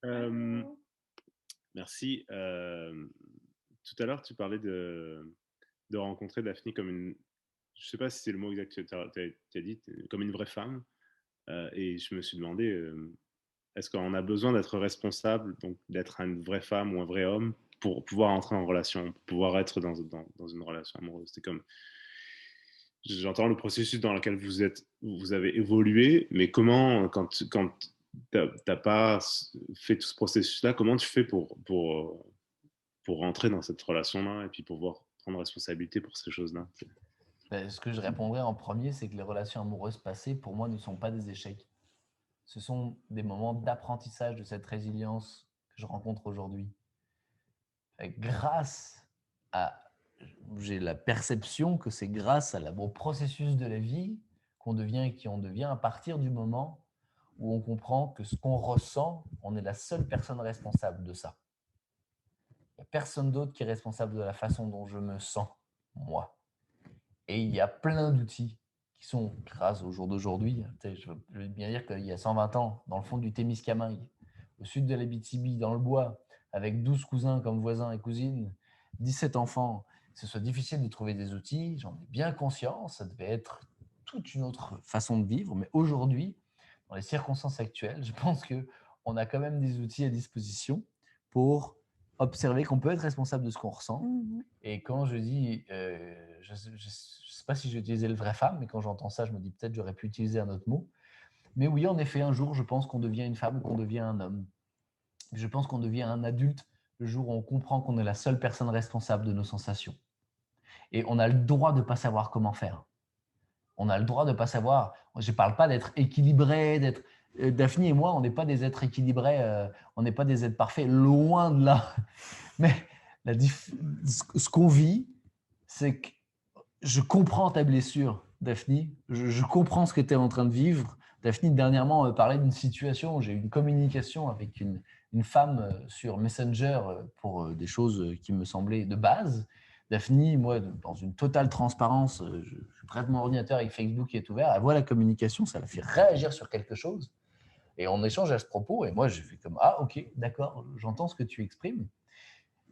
Speaker 1: Salut!
Speaker 3: Merci. Tout à l'heure, tu parlais de rencontrer Daphné comme une... Je ne sais pas si c'est le mot exact que tu as dit, comme une vraie femme. Et je me suis demandé, est-ce qu'on a besoin d'être responsable, donc d'être une vraie femme ou un vrai homme pour pouvoir entrer en relation, pour pouvoir être dans une relation amoureuse? C'est comme... j'entends le processus dans lequel vous avez évolué, mais comment, quand tu n'as pas fait tout ce processus-là, comment tu fais pour rentrer dans cette relation-là et puis pouvoir prendre responsabilité pour ces choses-là?
Speaker 2: Ce que je répondrais en premier, c'est que les relations amoureuses passées, pour moi, ne sont pas des échecs. Ce sont des moments d'apprentissage de cette résilience que je rencontre aujourd'hui. J'ai la perception que c'est grâce au processus de la vie qu'on devient et qui on devient à partir du moment où on comprend que ce qu'on ressent, on est la seule personne responsable de ça. Il n'y a personne d'autre qui est responsable de la façon dont je me sens, moi. Et il y a plein d'outils qui sont, grâce au jour d'aujourd'hui, je veux bien dire qu'il y a 120 ans, dans le fond du Témiscamingue, au sud de l'Abitibi, dans le bois, avec 12 cousins comme voisins et cousines, 17 enfants, ce soit difficile de trouver des outils, j'en ai bien conscience, ça devait être toute une autre façon de vivre, mais aujourd'hui, dans les circonstances actuelles, je pense qu'on a quand même des outils à disposition pour observer qu'on peut être responsable de ce qu'on ressent. Et quand je dis, je ne sais pas si j'ai utilisé le vrai femme, mais quand j'entends ça, je me dis peut-être j'aurais pu utiliser un autre mot. Mais oui, en effet, un jour, je pense qu'on devient une femme ou qu'on devient un homme. Je pense qu'on devient un adulte le jour où on comprend qu'on est la seule personne responsable de nos sensations. Et on a le droit de ne pas savoir comment faire. On a le droit de ne pas savoir. Je ne parle pas d'être équilibré, d'être… Daphne et moi, on n'est pas des êtres équilibrés, on n'est pas des êtres parfaits, loin de là. Mais ce qu'on vit, c'est que je comprends ta blessure, Daphne. Je comprends ce que tu es en train de vivre. Daphne, dernièrement, parlait d'une situation où j'ai eu une communication avec une femme sur Messenger pour des choses qui me semblaient de base. Daphne, moi, dans une totale transparence, je prête mon ordinateur avec Facebook qui est ouvert. Elle voit la communication, ça la fait réagir sur quelque chose. Et on échange à ce propos. Et moi, je fais comme « Ah, ok, d'accord, j'entends ce que tu exprimes. »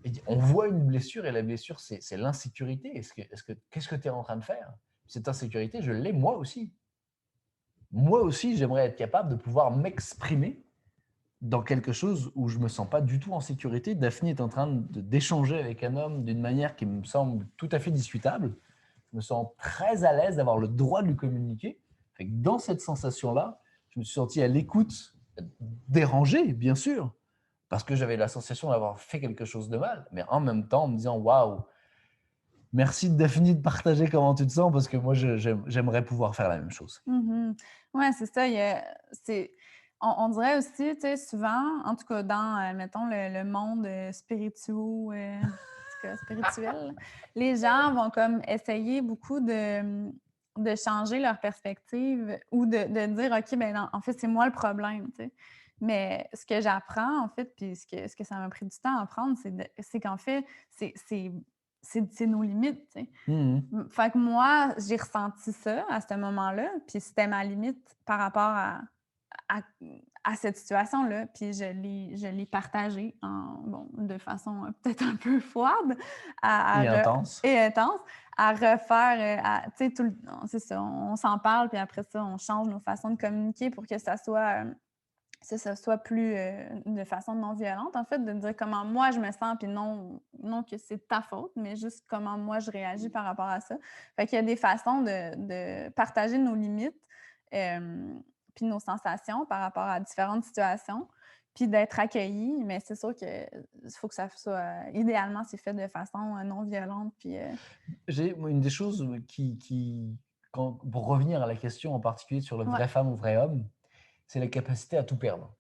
Speaker 2: Et on voit une blessure et la blessure, c'est l'insécurité. Qu'est-ce que tu es en train de faire? Cette insécurité, je l'ai moi aussi. Moi aussi, j'aimerais être capable de pouvoir m'exprimer dans quelque chose où je ne me sens pas du tout en sécurité. Daphne est en train d'échanger avec un homme d'une manière qui me semble tout à fait discutable. Je me sens très à l'aise d'avoir le droit de lui communiquer. Fait que dans cette sensation-là, je me suis senti à l'écoute, dérangé, bien sûr, parce que j'avais la sensation d'avoir fait quelque chose de mal, mais en même temps en me disant « Waouh, merci Daphne de partager comment tu te sens, parce que moi, j'aimerais pouvoir faire la même chose. »
Speaker 1: Oui, c'est ça. On dirait aussi, tu sais, souvent, en tout cas dans, mettons, le monde spirituel, les gens vont comme essayer beaucoup de changer leur perspective ou de dire, OK, ben non, en fait, c'est moi le problème, tu sais. Mais ce que j'apprends, en fait, puis ce que ça m'a pris du temps à apprendre, c'est qu'en fait, c'est nos limites, tu sais. Fait que moi, j'ai ressenti ça à ce moment-là, puis c'était ma limite par rapport à cette situation-là, puis je l'ai partagée de façon peut-être un peu froide
Speaker 2: Et intense.
Speaker 1: À refaire, tu sais, c'est ça, on s'en parle, puis après ça, on change nos façons de communiquer pour que ça soit plus de façon non violente, en fait, de dire comment moi je me sens, puis non que c'est ta faute, mais juste comment moi je réagis par rapport à ça. Fait qu'il y a des façons de partager nos limites, puis nos sensations par rapport à différentes situations, puis d'être accueilli, mais c'est sûr qu'il faut que ça soit, idéalement, c'est fait de façon non violente. Puis,
Speaker 2: Une des choses pour revenir à la question en particulier sur le vrai femme ou vrai homme, c'est la capacité à tout perdre.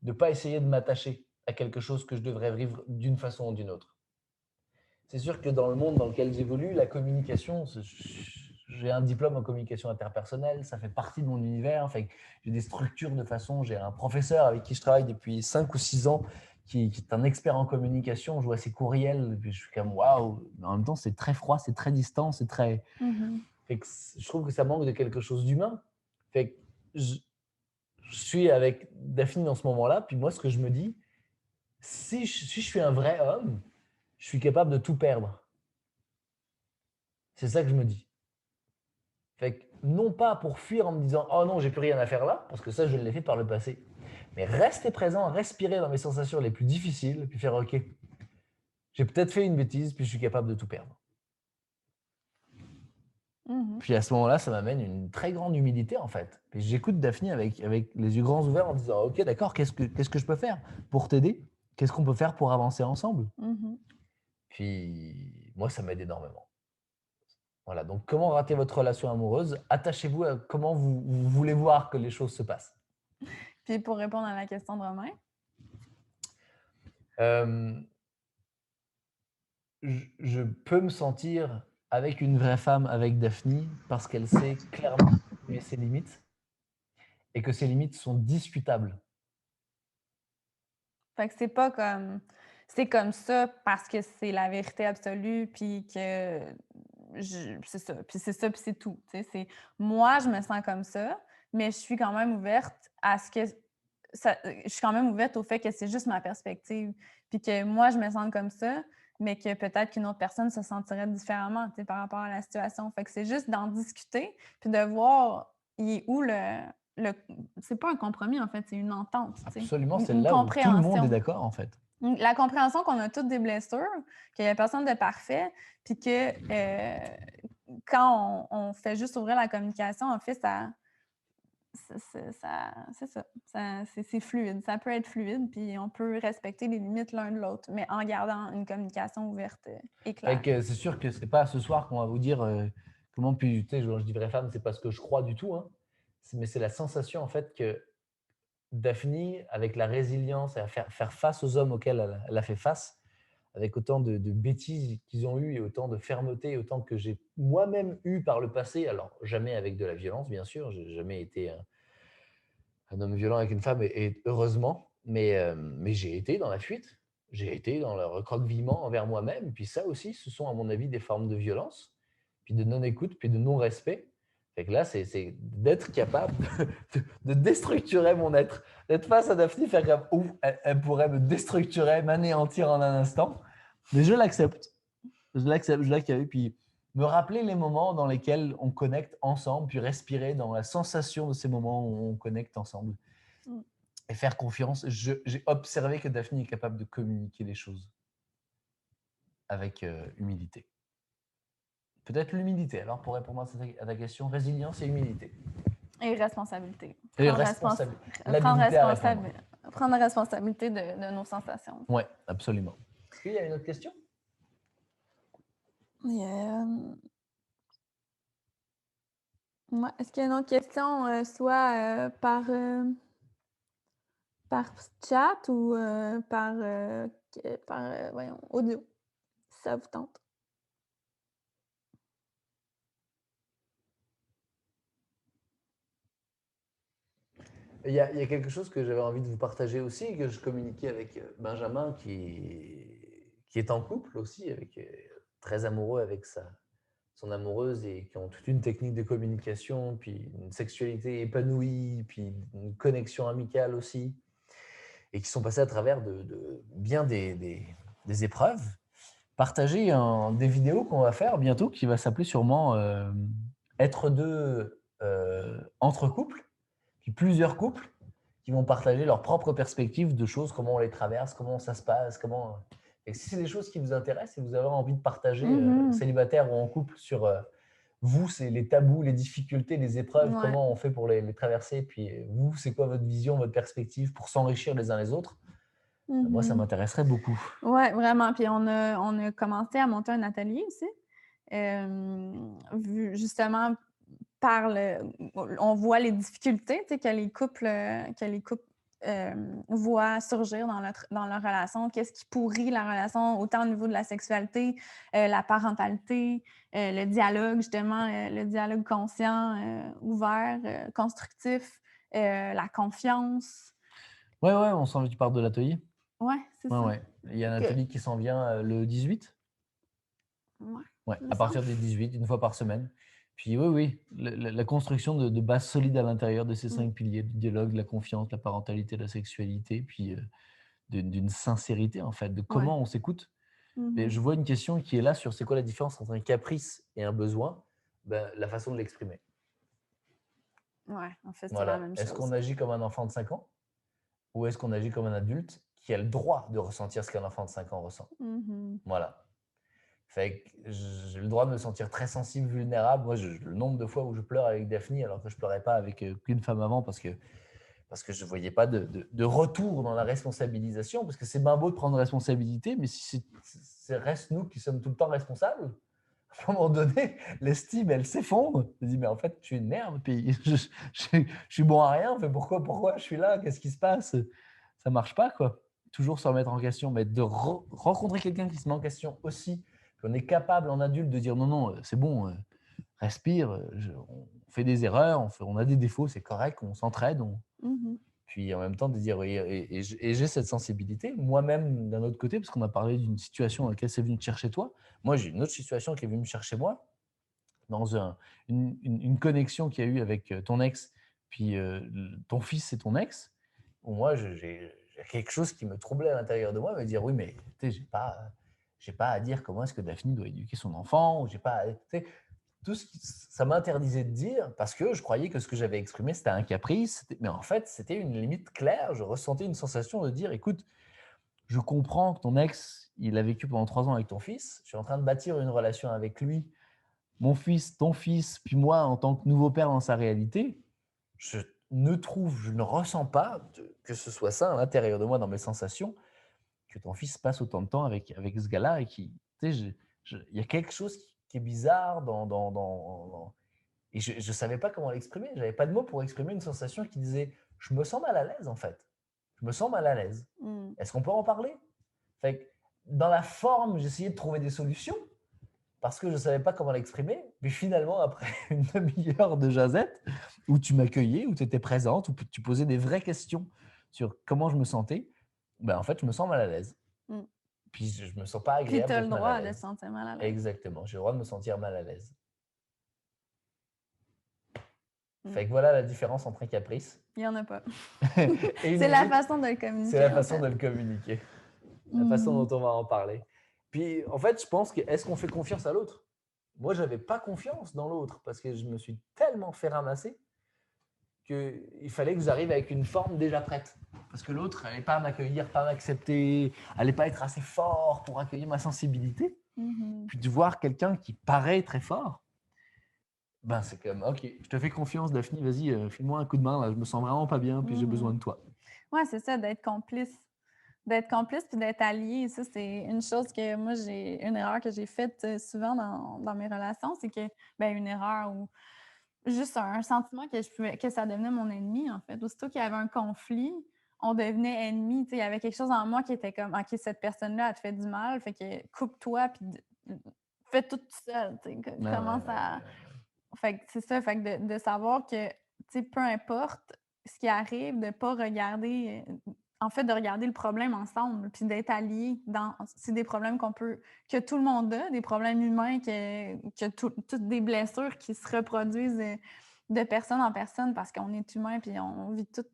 Speaker 2: De ne pas essayer de m'attacher à quelque chose que je devrais vivre d'une façon ou d'une autre. C'est sûr que dans le monde dans lequel j'évolue, la communication, j'ai un diplôme en communication interpersonnelle, ça fait partie de mon univers. Fait que j'ai des structures de façon, j'ai un professeur avec qui je travaille depuis 5 ou 6 ans qui est un expert en communication. Je vois ses courriels, et puis je suis comme waouh. En même temps, c'est très froid, c'est très distant, c'est très. Fait que je trouve que ça manque de quelque chose d'humain. Fait que je suis avec Daphne dans ce moment-là, puis moi, ce que je me dis, si je suis un vrai homme, je suis capable de tout perdre. C'est ça que je me dis. Fait que non pas pour fuir en me disant « Oh non, j'ai plus rien à faire là », parce que ça, je l'ai fait par le passé, mais rester présent, respirer dans mes sensations les plus difficiles, puis faire « Ok, j'ai peut-être fait une bêtise, puis je suis capable de tout perdre. »
Speaker 1: Mhm.
Speaker 2: Puis à ce moment-là, ça m'amène une très grande humilité en fait. Puis j'écoute Daphné avec les yeux grands ouverts en disant ok d'accord, qu'est-ce que je peux faire pour t'aider? Qu'est-ce qu'on peut faire pour avancer ensemble?
Speaker 1: Mhm.
Speaker 2: Puis moi, ça m'aide énormément. Voilà, donc comment rater votre relation amoureuse? Attachez-vous à comment vous voulez voir que les choses se passent.
Speaker 1: Puis pour répondre à la question de Romain,
Speaker 2: Euh, je peux me sentir avec une vraie femme, avec Daphne, parce qu'elle sait clairement exprimer ses limites et que ses limites sont discutables.
Speaker 1: fait que c'est comme ça parce que c'est la vérité absolue, puis que c'est ça, puis c'est tout. Tu sais, moi, je me sens comme ça, mais je suis quand même ouverte à ce que je suis quand même ouverte au fait que c'est juste ma perspective, puis que moi, je me sens comme ça, mais que peut-être qu'une autre personne se sentirait différemment, tu sais, par rapport à la situation. Fait que c'est juste d'en discuter, puis de voir il est où c'est pas un compromis, en fait, c'est une entente. Tu sais.
Speaker 2: Absolument, c'est
Speaker 1: Une
Speaker 2: là où tout le monde
Speaker 1: compréhension.
Speaker 2: est d'accord en fait.
Speaker 1: La compréhension qu'on a toutes des blessures, qu'il n'y a personne de parfait, puis que quand on fait juste ouvrir la communication, en fait, c'est fluide. Ça peut être fluide, puis on peut respecter les limites l'un de l'autre, mais en gardant une communication ouverte et claire.
Speaker 2: C'est sûr que c'est pas ce soir qu'on va vous dire comment puis tu sais, je dis vraie femme, c'est pas ce que je crois du tout, hein. Mais c'est la sensation en fait que Daphne, avec la résilience et à faire face aux hommes auxquels elle a fait face, avec autant de bêtises qu'ils ont eues et autant de fermeté, autant que j'ai moi-même eu par le passé, alors jamais avec de la violence, bien sûr, j'ai jamais été un homme violent avec une femme, et heureusement, mais j'ai été dans la fuite, j'ai été dans le recroquevillement envers moi-même, puis ça aussi, ce sont à mon avis des formes de violence, puis de non-écoute, puis de non-respect. Fait que là, c'est d'être capable de déstructurer mon être, d'être face à Daphne, faire comme ouf, elle pourrait me déstructurer, m'anéantir en un instant, mais je l'accepte, je l'accueille, puis me rappeler les moments dans lesquels on connecte ensemble, puis respirer dans la sensation de ces moments où on connecte ensemble.
Speaker 1: Mm.
Speaker 2: Et faire confiance. J'ai observé que Daphne est capable de communiquer les choses avec humilité. Peut-être l'humilité. Alors, pour répondre à ta question, résilience et humilité.
Speaker 1: Et responsabilité.
Speaker 2: Et
Speaker 1: Prendre responsabilité de nos sensations.
Speaker 2: Oui, absolument. Est-ce qu'il y a une autre question?
Speaker 1: Est-ce qu'il y a une autre question, soit par chat ou par voyons, audio, si ça vous tente?
Speaker 2: Il y a quelque chose que j'avais envie de vous partager aussi, que je communiquais avec Benjamin, qui est en couple aussi, très amoureux avec son amoureuse, et qui ont toute une technique de communication, puis une sexualité épanouie, puis une connexion amicale aussi, et qui sont passés à travers bien des épreuves. Partager des vidéos qu'on va faire bientôt, qui va s'appeler sûrement Être deux entre couples, puis plusieurs couples qui vont partager leurs propres perspectives de choses, comment on les traverse, comment ça se passe, comment. Et si c'est des choses qui vous intéressent et vous avez envie de partager célibataire ou en couple sur vous, c'est les tabous, les difficultés, les épreuves, comment on fait pour les traverser, puis vous, c'est quoi votre vision, votre perspective pour s'enrichir les uns les autres. Moi, ça m'intéresserait beaucoup.
Speaker 1: Oui, vraiment. Puis on a commencé à monter un atelier aussi. Justement, on voit les difficultés que les couples voient surgir dans leur relation. Qu'est-ce qui pourrit la relation, autant au niveau de la sexualité, la parentalité, le dialogue, justement, le dialogue conscient, ouvert, constructif, la confiance.
Speaker 2: Oui, on sent que tu parles de l'atelier.
Speaker 1: Oui, c'est ça.
Speaker 2: Ouais. Il y a un atelier qui s'en vient le 18. Ouais, à partir du 18, une fois par semaine. Puis oui, la construction de bases solides à l'intérieur de ces 5 piliers, du dialogue, de la confiance, de la parentalité, de la sexualité, puis d'une sincérité, en fait, de comment on s'écoute. Mais je vois une question qui est là sur c'est quoi la différence entre un caprice et un besoin. La façon de l'exprimer.
Speaker 1: Oui, en fait, c'est la même chose.
Speaker 2: Est-ce qu'on agit comme un enfant de 5 ans ou est-ce qu'on agit comme un adulte qui a le droit de ressentir ce qu'un enfant de 5 ans ressent? Voilà. Fait que j'ai le droit de me sentir très sensible, vulnérable. Moi, le nombre de fois où je pleure avec Daphne, alors que je pleurais pas avec qu'une femme avant, parce que je ne voyais pas de retour dans la responsabilisation, parce que c'est bien beau de prendre responsabilité, mais si c'est reste nous qui sommes tout le temps responsables, à un moment donné, l'estime, elle s'effondre. Je me dis, mais en fait, je suis une merde, puis je suis bon à rien, mais pourquoi je suis là? Qu'est-ce qui se passe? Ça marche pas, quoi. Toujours se remettre en question, mais de rencontrer quelqu'un qui se met en question aussi, qu'on est capable en adulte de dire, non, non, c'est bon, respire, on fait des erreurs, on a des défauts, c'est correct, on s'entraide, puis en même temps de dire, et j'ai cette sensibilité, moi-même d'un autre côté, parce qu'on a parlé d'une situation dans laquelle c'est venu te chercher toi. Moi, j'ai une autre situation qui est venue me chercher moi, dans une connexion qu'il y a eu avec ton ex, puis ton fils et ton ex, où moi, j'ai quelque chose qui me troublait à l'intérieur de moi, me dire, oui, mais tu sais, j'ai pas à dire comment est-ce que Daphne doit éduquer son enfant, ou j'ai pas à, tu sais, tout ça m'interdisait de dire parce que je croyais que ce que j'avais exprimé, c'était un caprice. Mais en fait, c'était une limite claire. Je ressentais une sensation de dire, écoute, je comprends que ton ex, il a vécu pendant 3 ans avec ton fils. Je suis en train de bâtir une relation avec lui, mon fils, ton fils, puis moi, en tant que nouveau père dans sa réalité. Je ne ressens pas que ce soit ça à l'intérieur de moi, dans mes sensations, que ton fils passe autant de temps avec ce gars-là et qui, tu sais, il y a quelque chose qui est bizarre et je ne savais pas comment l'exprimer. Je n'avais pas de mots pour exprimer une sensation qui disait je me sens mal à l'aise en fait. Je me sens mal à l'aise. Est-ce qu'on peut en parler? Fait que, dans la forme, j'essayais de trouver des solutions parce que je ne savais pas comment l'exprimer. Mais finalement, après une demi-heure de jazette, où tu m'accueillais, où tu étais présente, où tu posais des vraies questions sur comment je me sentais, ben, en fait, je me sens mal à l'aise. Puis je ne me sens pas
Speaker 1: Puis
Speaker 2: agréable
Speaker 1: tu as
Speaker 2: d'être
Speaker 1: le
Speaker 2: mal à
Speaker 1: droit de te
Speaker 2: l'aise.
Speaker 1: sentir mal à l'aise.
Speaker 2: Exactement, j'ai le droit de me sentir mal à l'aise. Fait que voilà la différence entre un caprice.
Speaker 1: Il n'y en a pas.
Speaker 2: et
Speaker 1: C'est la
Speaker 2: limite,
Speaker 1: façon de le communiquer.
Speaker 2: c'est la façon
Speaker 1: en
Speaker 2: de
Speaker 1: fait.
Speaker 2: le communiquer. La façon dont on va en parler. Puis en fait, je pense que est-ce qu'on fait confiance à l'autre? Moi, j'avais pas confiance dans l'autre parce que je me suis tellement fait ramasser qu'il fallait que j'arrive avec une forme déjà prête. Parce que l'autre n'allait pas m'accueillir, pas m'accepter, n'allait pas être assez fort pour accueillir ma sensibilité. Puis de voir quelqu'un qui paraît très fort, ben c'est comme, ok, je te fais confiance, Daphne, vas-y, file-moi un coup de main, là, je me sens vraiment pas bien, puis j'ai besoin de toi.
Speaker 1: Ouais, c'est ça, d'être complice. D'être complice puis d'être allié. Ça, c'est une chose que moi, une erreur que j'ai faite souvent dans mes relations, c'est que, ben, une erreur ou juste un sentiment que ça devenait mon ennemi, en fait. Aussitôt qu'il y avait un conflit, on devenait ennemi. Il y avait quelque chose en moi qui était comme, OK, cette personne-là, elle te fait du mal, fait que coupe-toi puis fais tout seul. Commence à. Fait que c'est ça, fait que de savoir que, peu importe ce qui arrive, de ne pas regarder, en fait, de regarder le problème ensemble, puis d'être alliés dans. C'est des problèmes que tout le monde a, des problèmes humains, toutes des blessures qui se reproduisent de personne en personne parce qu'on est humain, puis on vit tout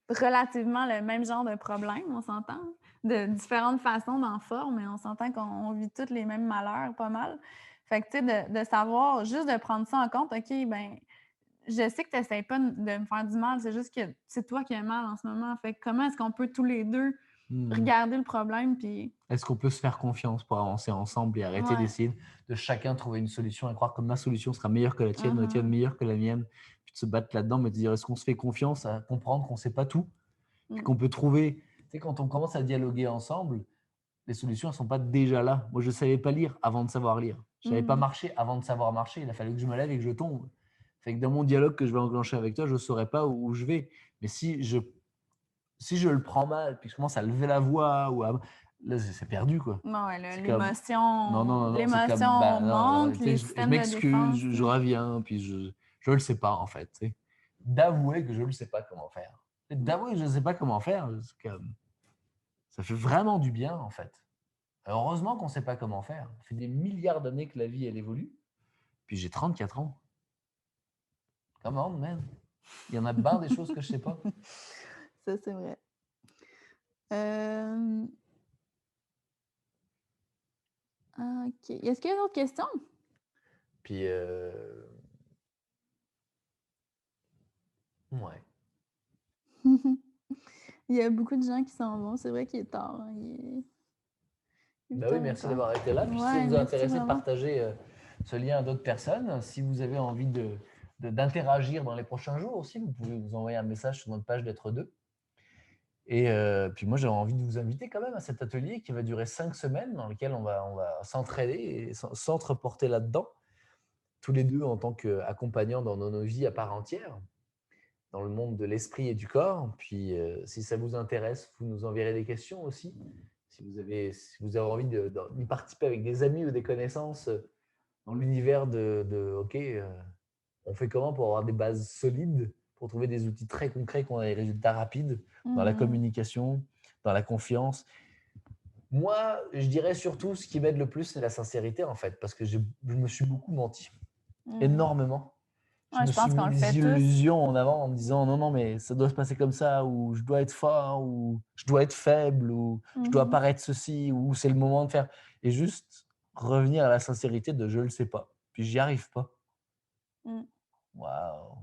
Speaker 1: relativement le même genre de problème, on s'entend, de différentes façons d'en faire, mais on s'entend qu'on vit tous les mêmes malheurs, pas mal. Fait que, tu sais, de savoir, juste de prendre ça en compte, OK, ben je sais que tu n'essaies pas de me faire du mal, c'est juste que c'est toi qui as mal en ce moment. Fait que comment est-ce qu'on peut tous les deux regarder le problème, puis...
Speaker 2: Est-ce qu'on peut se faire confiance pour avancer ensemble et arrêter d'essayer de chacun trouver une solution et croire que ma solution sera meilleure que la tienne meilleure que la mienne, puis de se battre là-dedans, mais de dire est-ce qu'on se fait confiance à comprendre qu'on ne sait pas tout, puis qu'on peut trouver... Tu sais, quand on commence à dialoguer ensemble, les solutions ne sont pas déjà là. Moi, je ne savais pas lire avant de savoir lire. Je ne savais pas marcher avant de savoir marcher. Il a fallu que je me lève et que je tombe. Fait que dans mon dialogue que je vais enclencher avec toi, je ne saurais pas où je vais. Mais si je le prends mal, puis je commence à lever la voix, là, c'est perdu, quoi.
Speaker 1: Ouais,
Speaker 2: Non,
Speaker 1: l'émotion monte, les
Speaker 2: je
Speaker 1: systèmes de
Speaker 2: m'excuse,
Speaker 1: défense.
Speaker 2: je reviens, puis je le sais pas, en fait. Tu sais. D'avouer que je le sais pas comment faire. D'avouer que je ne sais pas comment faire, ça fait vraiment du bien, en fait. Heureusement qu'on ne sait pas comment faire. Ça fait des milliards d'années que la vie, elle évolue. Puis j'ai 34 ans. Come on, man. Il y en a bien des choses que je ne sais pas.
Speaker 1: Ça, c'est vrai. OK. Est-ce qu'il y a d'autres questions?
Speaker 2: Puis, ouais.
Speaker 1: Il y a beaucoup de gens qui s'en vont. C'est vrai qu'il est tard. Hein.
Speaker 2: Bah oui, merci d'avoir été là. Puis si
Speaker 1: Ouais,
Speaker 2: ça vous a
Speaker 1: merci
Speaker 2: intéressé de
Speaker 1: vraiment.
Speaker 2: partager ce lien à d'autres personnes, si vous avez envie d'interagir dans les prochains jours aussi, vous pouvez vous envoyer un message sur notre page d'être deux. Et puis moi, j'avais envie de vous inviter quand même à cet atelier qui va durer 5 semaines, dans lequel on va s'entraider et s'entreporter là-dedans, tous les deux en tant qu'accompagnants dans nos vies à part entière, dans le monde de l'esprit et du corps. Puis si ça vous intéresse, vous nous enverrez des questions aussi. Si vous avez envie d'y participer avec des amis ou des connaissances dans l'univers OK, on fait comment pour avoir des bases solides, pour trouver des outils très concrets qui ont des résultats rapides dans la communication, dans la confiance. Moi, je dirais surtout ce qui m'aide le plus, c'est la sincérité en fait, parce que je me suis beaucoup menti, énormément. Je
Speaker 1: Ouais,
Speaker 2: me
Speaker 1: je
Speaker 2: suis
Speaker 1: pense qu'on
Speaker 2: mis
Speaker 1: le
Speaker 2: des
Speaker 1: fait tous.
Speaker 2: illusions en avant en me disant non, non, mais ça doit se passer comme ça, ou je dois être fort, ou je dois être faible, ou je dois paraître ceci, ou c'est le moment de faire. Et juste revenir à la sincérité de je le sais pas, puis j'y arrive pas. Waouh!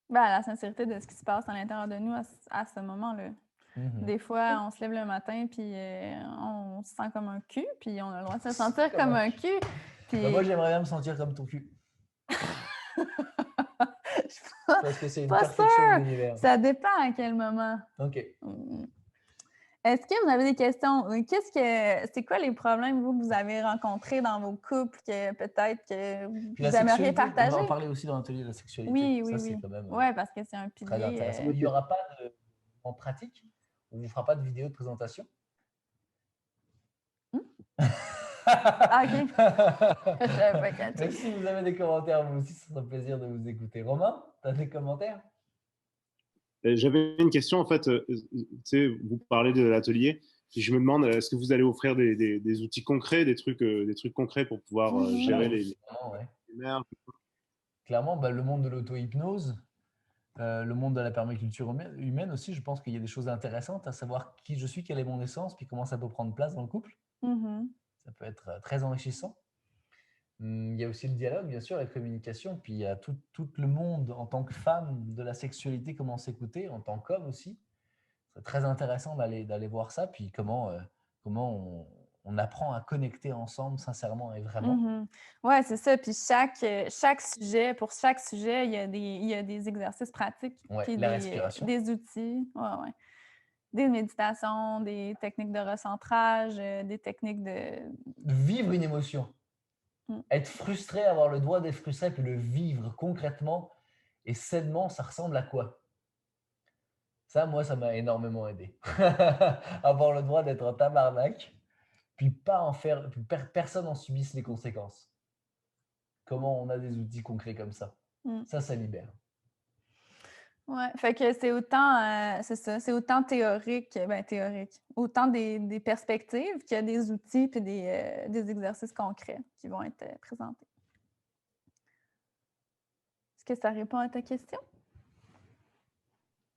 Speaker 1: Ben, la sincérité de ce qui se passe à l'intérieur de nous à ce moment-là. Des fois, on se lève le matin, puis on se sent comme un cul, puis on a le droit de se sentir comme un cul. Puis...
Speaker 2: Ben moi, j'aimerais bien me sentir comme ton cul. Parce que c'est une
Speaker 1: Pas
Speaker 2: perfection
Speaker 1: sûr!
Speaker 2: de l'univers.
Speaker 1: Ça dépend à quel moment.
Speaker 2: OK.
Speaker 1: Est-ce que vous avez des questions? C'est quoi les problèmes que vous avez rencontrés dans vos couples que peut-être que vous aimeriez partager?
Speaker 2: On va en parler aussi dans l'atelier de la sexualité.
Speaker 1: Oui,
Speaker 2: ça,
Speaker 1: oui,
Speaker 2: c'est
Speaker 1: oui.
Speaker 2: quand même
Speaker 1: Oui, parce que c'est un
Speaker 2: très
Speaker 1: pilier.
Speaker 2: intéressant. Il n'y aura pas en pratique, on ne vous fera pas de vidéo de présentation.
Speaker 1: Ah, OK. J'avais pas catché.
Speaker 2: Mais si vous avez des commentaires, vous aussi, ce sera un plaisir de vous écouter. Romain, tu as des commentaires?
Speaker 3: J'avais une question, en fait, tu sais, vous parlez de l'atelier, puis je me demande, est-ce que vous allez offrir des outils concrets, des trucs concrets pour pouvoir gérer les mères?
Speaker 2: Clairement, le monde de l'auto-hypnose, le monde de la permaculture humaine aussi, je pense qu'il y a des choses intéressantes, à savoir qui je suis, quelle est mon essence, puis comment ça peut prendre place dans le couple. Ça peut être très enrichissant. Il y a aussi le dialogue, bien sûr, la communication, puis il y a tout le monde en tant que femme de la sexualité, comment s'écouter, en tant qu'homme aussi. C'est très intéressant d'aller voir ça, puis comment on apprend à connecter ensemble sincèrement et vraiment.
Speaker 1: Oui, c'est ça. Puis pour chaque sujet, il y a des exercices pratiques, puis
Speaker 2: la respiration.
Speaker 1: des outils. Ouais. Des méditations, des techniques de recentrage, des techniques de...
Speaker 2: Vivre une émotion. Être frustré, avoir le droit d'être frustré, puis le vivre concrètement et sainement, ça ressemble à quoi? Ça, moi, ça m'a énormément aidé. Avoir le droit d'être en tabarnak, puis pas en faire, puis personne n'en subisse les conséquences. Comment on a des outils concrets comme ça? Ça libère.
Speaker 1: Oui, fait que c'est autant, c'est ça, c'est autant théorique, autant des perspectives qu'il y a des outils puis des exercices concrets qui vont être présentés. Est-ce que ça répond à ta question?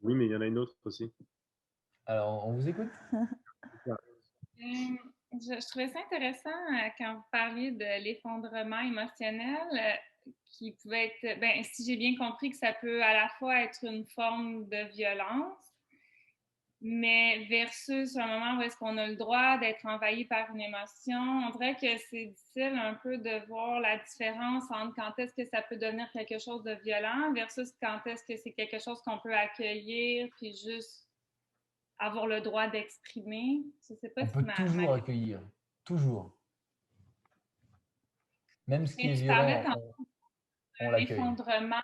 Speaker 3: Oui, mais il y en a une autre aussi.
Speaker 2: Alors, on vous écoute?
Speaker 4: Je trouvais ça intéressant quand vous parliez de l'effondrement émotionnel qui pouvait être, si j'ai bien compris que ça peut à la fois être une forme de violence, mais versus un moment où est-ce qu'on a le droit d'être envahi par une émotion. On dirait que c'est difficile un peu de voir la différence entre quand est-ce que ça peut devenir quelque chose de violent versus quand est-ce que c'est quelque chose qu'on peut accueillir puis juste avoir le droit d'exprimer. Je sais pas
Speaker 2: on peut toujours accueillir. Toujours. Même ce qui est violent, on l'accueille.
Speaker 4: Effondrement.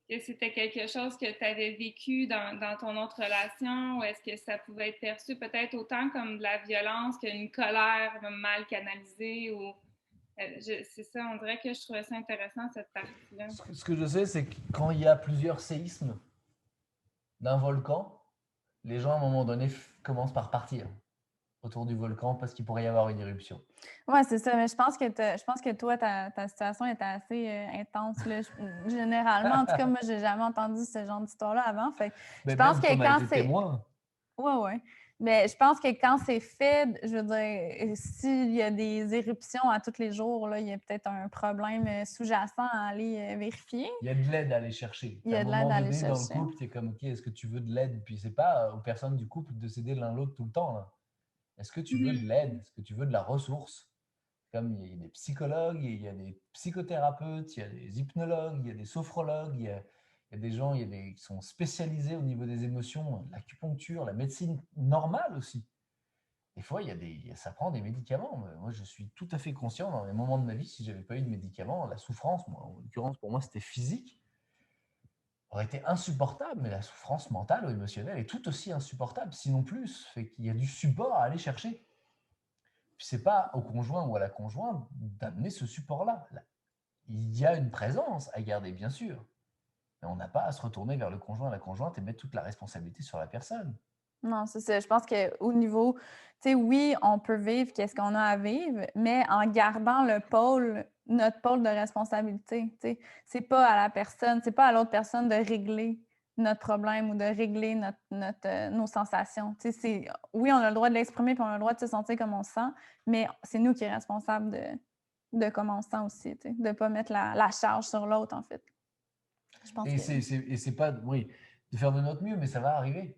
Speaker 4: Est-ce que c'était quelque chose que tu avais vécu dans ton autre relation ou est-ce que ça pouvait être perçu peut-être autant comme de la violence qu'une colère mal canalisée ou c'est ça, on dirait que je trouvais ça intéressant cette partie-là.
Speaker 2: Ce que je sais, c'est que quand il y a plusieurs séismes d'un volcan, les gens à un moment donné commencent par partir autour du volcan parce qu'il pourrait y avoir une éruption.
Speaker 1: Oui, c'est ça. Mais je pense que toi, ta situation était assez intense. Là. Généralement, en tout cas, moi, j'ai jamais entendu ce genre d'histoire-là avant. Fait, je pense que quand c'est...
Speaker 2: témoin.
Speaker 1: Oui. Mais je pense que quand c'est fait, je veux dire, s'il y a des éruptions à tous les jours, là, il y a peut-être un problème sous-jacent à aller vérifier.
Speaker 2: Il y a de l'aide à aller chercher.
Speaker 1: Il y
Speaker 2: À
Speaker 1: a
Speaker 2: un
Speaker 1: de l'aide
Speaker 2: moment
Speaker 1: à aller
Speaker 2: donné, dans le
Speaker 1: chercher.
Speaker 2: couple, tu es comme, OK, est-ce que tu veux de l'aide? Puis c'est pas aux personnes du couple de s'aider l'un l'autre tout le temps, là. Est-ce que tu veux de l'aide? Est-ce que tu veux de la ressource? Comme il y a des psychologues, il y a des psychothérapeutes, il y a des hypnologues, il y a des sophrologues, il y a des gens qui sont spécialisés au niveau des émotions, l'acupuncture, la médecine normale aussi. Des fois, ça prend des médicaments. Moi, je suis tout à fait conscient dans les moments de ma vie, si je n'avais pas eu de médicaments, la souffrance, moi, en l'occurrence, pour moi, c'était physique, aurait été insupportable, mais la souffrance mentale ou émotionnelle est tout aussi insupportable, sinon plus. Fait qu'il y a du support à aller chercher. Puis c'est pas au conjoint ou à la conjointe d'amener ce support-là. Il y a une présence à garder, bien sûr, mais on n'a pas à se retourner vers le conjoint, la conjointe et mettre toute la responsabilité sur la personne.
Speaker 1: Non, c'est ça. Je pense qu'au niveau, tu sais, oui, on peut vivre qu'est-ce qu'on a à vivre, mais en gardant notre pôle de responsabilité. Tu sais, c'est pas à la personne, c'est pas à l'autre personne de régler notre problème ou de régler nos sensations. Tu sais, oui, on a le droit de l'exprimer puis on a le droit de se sentir comme on se sent, mais c'est nous qui sommes responsables de comment on se sent aussi, tu sais, de pas mettre la charge sur l'autre, en fait. Je pense
Speaker 2: Et
Speaker 1: que
Speaker 2: c'est pas, oui, de faire de notre mieux, mais ça va arriver.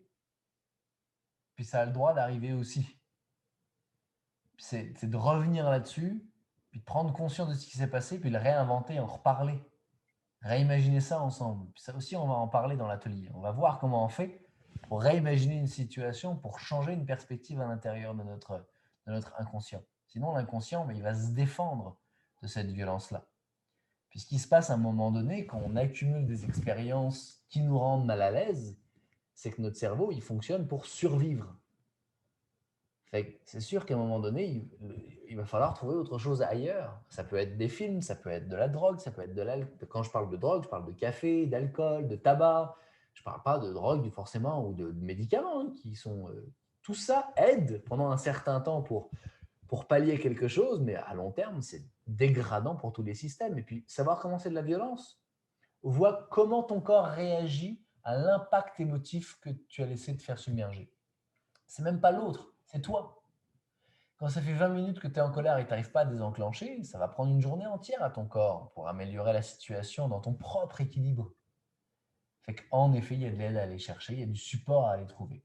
Speaker 2: Puis ça a le droit d'arriver aussi. C'est de revenir là-dessus, puis de prendre conscience de ce qui s'est passé, puis de le réinventer, en reparler, réimaginer ça ensemble. Puis ça aussi, on va en parler dans l'atelier. On va voir comment on fait pour réimaginer une situation, pour changer une perspective à l'intérieur de notre inconscient. Sinon, l'inconscient, il va se défendre de cette violence-là. Puis ce qui se passe à un moment donné, quand on accumule des expériences qui nous rendent mal à l'aise, c'est que notre cerveau, il fonctionne pour survivre. C'est sûr qu'à un moment donné, il va falloir trouver autre chose ailleurs. Ça peut être des films, ça peut être de la drogue, ça peut être de l'alcool. Quand je parle de drogue, je parle de café, d'alcool, de tabac. Je ne parle pas de drogue forcément ou de médicaments qui sont… tout ça aide pendant un certain temps pour pallier quelque chose, mais à long terme, c'est dégradant pour tous les systèmes. Et puis, savoir comment c'est de la violence. Vois comment ton corps réagit à l'impact émotif que tu as laissé te faire submerger. C'est même pas l'autre, c'est toi. Quand ça fait 20 minutes que tu es en colère et que tu n'arrives pas à désenclencher, ça va prendre une journée entière à ton corps pour améliorer la situation dans ton propre équilibre. En effet, il y a de l'aide à aller chercher, il y a du support à aller trouver.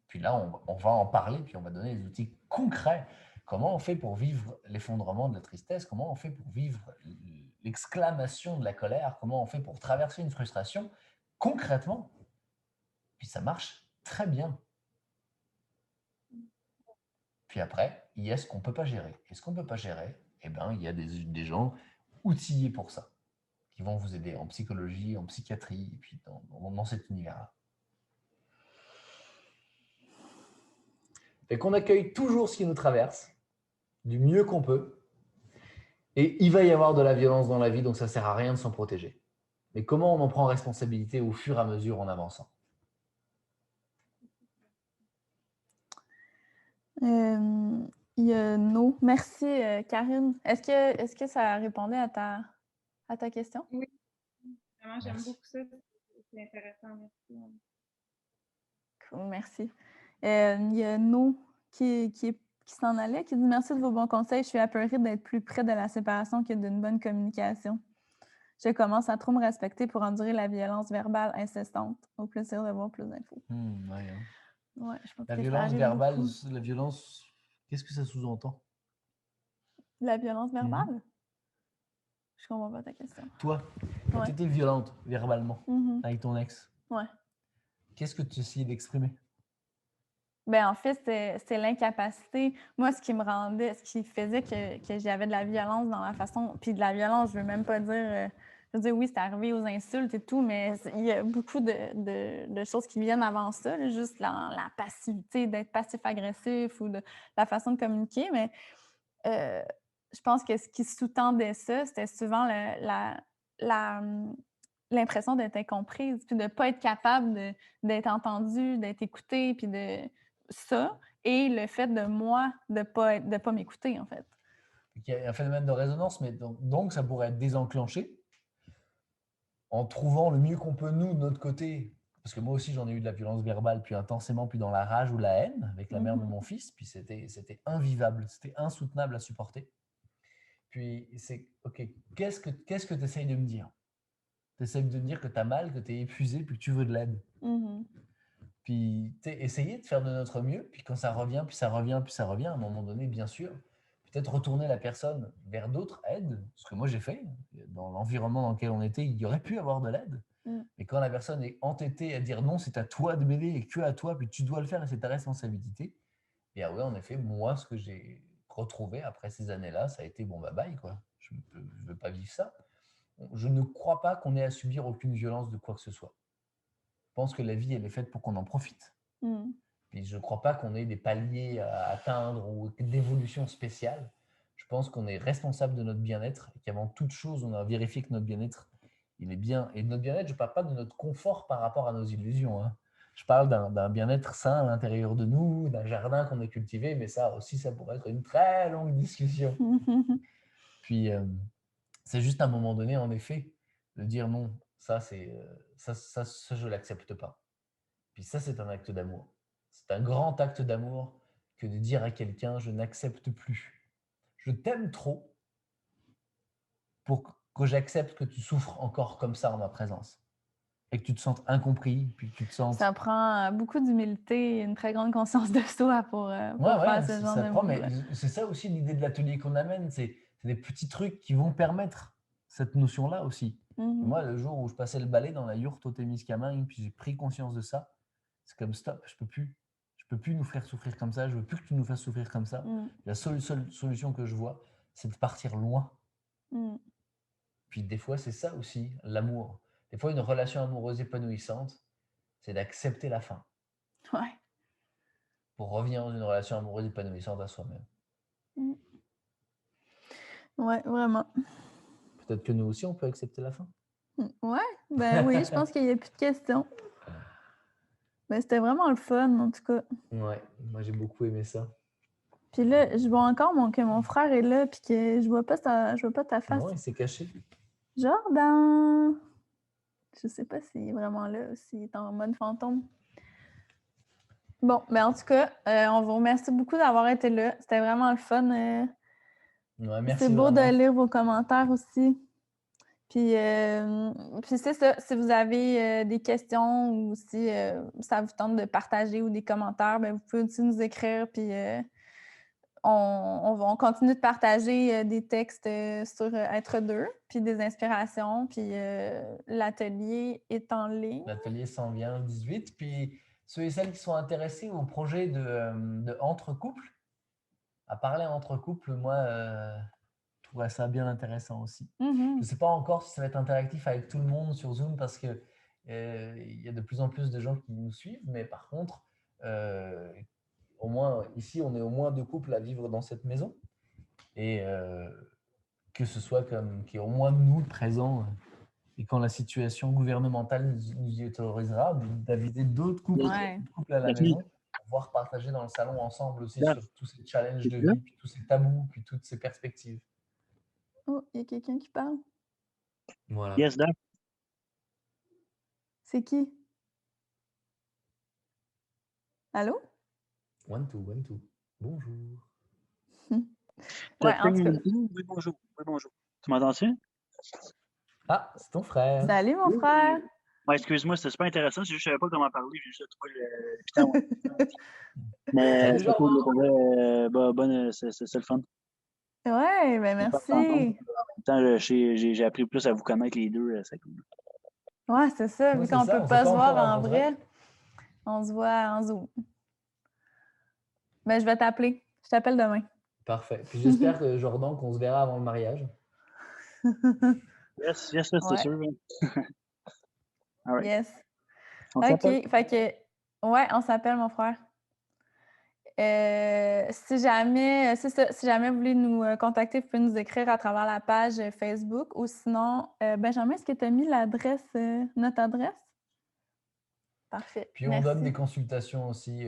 Speaker 2: Puis là, on va en parler, puis on va donner des outils concrets. Comment on fait pour vivre l'effondrement de la tristesse? Comment on fait pour vivre l'exclamation de la colère? Comment on fait pour traverser une frustration concrètement? Puis ça marche très bien. Puis après, il y a ce qu'on ne peut pas gérer. Et ce qu'on ne peut pas gérer, eh ben, il y a des gens outillés pour ça, qui vont vous aider en psychologie, en psychiatrie, et puis dans cet univers-là. Fait qu'on accueille toujours ce qui nous traverse, du mieux qu'on peut. Et il va y avoir de la violence dans la vie, donc ça ne sert à rien de s'en protéger. Mais comment on en prend responsabilité au fur et à mesure en avançant?
Speaker 1: Il y a No. Merci, Karine. Est-ce que ça répondait à ta question?
Speaker 4: Oui, vraiment, j'aime
Speaker 2: Merci.
Speaker 4: beaucoup ça. C'est intéressant, merci.
Speaker 1: Cool, merci. Il y a No qui s'en allait, qui dit « Merci de vos bons conseils. Je suis apeurée d'être plus près de la séparation que d'une bonne communication. Je commence à trop me respecter pour endurer la violence verbale incessante. Au plaisir de voir plus d'infos. »
Speaker 2: Ouais, hein.
Speaker 1: Ouais, je pense
Speaker 2: La
Speaker 1: que ça
Speaker 2: violence
Speaker 1: arrive
Speaker 2: verbale,
Speaker 1: beaucoup.
Speaker 2: la violence, qu'est-ce que ça sous-entend?
Speaker 1: La violence verbale? Je comprends pas ta question.
Speaker 2: Toi, quand tu étais violente verbalement avec ton ex, qu'est-ce que tu essayais d'exprimer?
Speaker 1: Ben, en fait, c'est l'incapacité. Moi, ce qui faisait que j'avais de la violence dans la façon. Puis de la violence, je veux même pas dire. Je veux dire, oui, c'est arrivé aux insultes et tout, mais il y a beaucoup de choses qui viennent avant ça, là, juste la passivité, d'être passif-agressif ou de la façon de communiquer. Mais je pense que ce qui sous-tendait ça, c'était souvent l'impression d'être incomprise, puis de ne pas être capable d'être entendue, d'être écoutée, puis de ça, et le fait de moi de pas m'écouter, en fait.
Speaker 2: Il y a un phénomène de résonance, mais donc ça pourrait être désenclenché en trouvant le mieux qu'on peut, nous, de notre côté. parce que moi aussi j'en ai eu de la violence verbale, puis intensément, puis dans la rage ou la haine avec la mère de mon fils, puis c'était invivable, c'était insoutenable à supporter. Puis c'est, ok, qu'est-ce que tu essayes de me dire? Tu essayes de me dire que tu as mal, que tu es épuisé, puis que tu veux de l'aide. Puis essayer de faire de notre mieux, puis quand ça revient, puis ça revient, puis ça revient, à un moment donné, bien sûr, peut-être retourner la personne vers d'autres aides, ce que moi j'ai fait. Dans l'environnement dans lequel on était, il y aurait pu avoir de l'aide. Mais quand la personne est entêtée à dire non, c'est à toi de m'aider et que à toi, puis tu dois le faire et c'est ta responsabilité. Et ah ouais, en effet, moi, ce que j'ai retrouvé après ces années-là, ça a été bon, bah bye, quoi. Je ne veux pas vivre ça. Je ne crois pas qu'on ait à subir aucune violence de quoi que ce soit. Je pense que la vie, elle est faite pour qu'on en profite. Puis je ne crois pas qu'on ait des paliers à atteindre ou d'évolution spéciale. Je pense qu'on est responsable de notre bien-être et qu'avant toute chose, on a vérifié que notre bien-être, il est bien. Et de notre bien-être, je ne parle pas de notre confort par rapport à nos illusions. Hein. Je parle d'un bien-être sain à l'intérieur de nous, d'un jardin qu'on a cultivé, mais ça aussi, ça pourrait être une très longue discussion. Puis, c'est juste à un moment donné, en effet, de dire non, ça, je ne l'accepte pas. Puis ça, c'est un acte d'amour. C'est un grand acte d'amour que de dire à quelqu'un, je n'accepte plus. Je t'aime trop pour que j'accepte que tu souffres encore comme ça en ma présence. Et que tu te sentes incompris, puis que tu te sentes...
Speaker 1: Ça prend beaucoup d'humilité et une très grande conscience de soi pour faire ce genre de
Speaker 2: mais c'est ça aussi l'idée de l'atelier qu'on amène. C'est des petits trucs qui vont permettre cette notion-là aussi. Moi, le jour où je passais le balai dans la yourte au Témiscamingue, puis j'ai pris conscience de ça, c'est comme stop, je peux plus nous faire souffrir comme ça, je veux plus que tu nous fasses souffrir comme ça. La seule solution que je vois, c'est de partir loin. Puis des fois, c'est ça aussi, l'amour. Des fois, une relation amoureuse épanouissante, c'est d'accepter la fin.
Speaker 1: Ouais.
Speaker 2: Pour revenir dans une relation amoureuse épanouissante à soi-même.
Speaker 1: Ouais, vraiment.
Speaker 2: Peut-être que nous aussi, on peut accepter la fin.
Speaker 1: Ouais, ben oui, je pense qu'il n'y a plus de questions. Ben, c'était vraiment le fun, en tout cas.
Speaker 2: Ouais, moi j'ai beaucoup aimé ça.
Speaker 1: Puis là, je vois encore que mon frère est là, puis que je vois pas ta face.
Speaker 2: Non, il s'est caché.
Speaker 1: Jordan! Je sais pas s'il est vraiment là, s'il est en mode fantôme. Bon, ben en tout cas, on vous remercie beaucoup d'avoir été là. C'était vraiment le fun.
Speaker 2: Ouais, merci
Speaker 1: c'est beau
Speaker 2: vraiment.
Speaker 1: de lire vos commentaires aussi. Puis c'est ça, si vous avez des questions ou si ça vous tente de partager ou des commentaires, ben vous pouvez aussi nous écrire. Puis on continue de partager des textes sur Être deux, puis des inspirations. Puis l'atelier est en ligne.
Speaker 2: L'atelier s'en vient le 18. Puis ceux et celles qui sont intéressés au projet de Entre couples, à parler entre couples, moi, je trouverais ça bien intéressant aussi. Je ne sais pas encore si ça va être interactif avec tout le monde sur Zoom parce que il y a de plus en plus de gens qui nous suivent, mais par contre, au moins ici, on est au moins 2 couples à vivre dans cette maison et que ce soit qu'il y ait au moins nous présents et quand la situation gouvernementale nous y autorisera, d'inviter d'autres couples à la maison, pour pouvoir partager dans le salon ensemble aussi sur tous ces challenges de vie, puis tous ces tabous, puis toutes ces perspectives.
Speaker 1: Oh, il y a quelqu'un qui parle.
Speaker 2: Voilà.
Speaker 5: Yes, Doc.
Speaker 1: C'est qui? Allô?
Speaker 2: 1, 2, 1, 2. Bonjour.
Speaker 1: Ouais, en tout cas.
Speaker 5: Oui, bonjour. Oui, bonjour. Tu m'entends-tu?
Speaker 2: Ah, c'est ton frère.
Speaker 1: Salut, mon frère.
Speaker 5: Ouais, excuse-moi, c'était super intéressant. C'est juste que je savais pas comment parler. J'ai juste trouvé le piton. Mais c'est cool. C'est le fun.
Speaker 1: Ouais, ben merci.
Speaker 5: En même temps, j'ai appris plus à vous connaître les deux. C'est cool.
Speaker 1: Ouais, c'est ça. Vu qu'on peut pas se voir en vrai, on se voit en Zoom. Ben, je vais t'appeler. Je t'appelle demain.
Speaker 2: Parfait. Puis j'espère que Jordan, qu'on se verra avant le mariage.
Speaker 5: Yes, c'est sûr. All right.
Speaker 1: Yes.
Speaker 5: On
Speaker 1: OK. Fait que, ouais, on s'appelle, mon frère. Si jamais vous voulez nous contacter, vous pouvez nous écrire à travers la page Facebook ou sinon, Benjamin, est-ce que tu as mis notre adresse? Parfait.
Speaker 2: Puis on donne des consultations aussi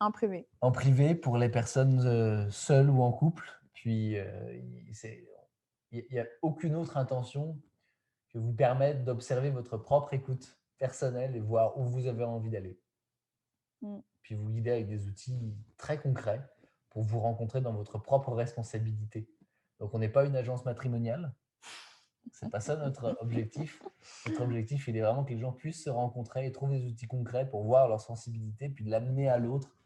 Speaker 1: en privé.
Speaker 2: En privé pour les personnes seules ou en couple. Puis il n'y a aucune autre intention que vous permettre d'observer votre propre écoute personnel et voir où vous avez envie d'aller. Puis vous guider avec des outils très concrets pour vous rencontrer dans votre propre responsabilité. Donc, on n'est pas une agence matrimoniale. C'est pas ça notre objectif. Notre objectif, il est vraiment que les gens puissent se rencontrer et trouver des outils concrets pour voir leur sensibilité, puis de l'amener à l'autre.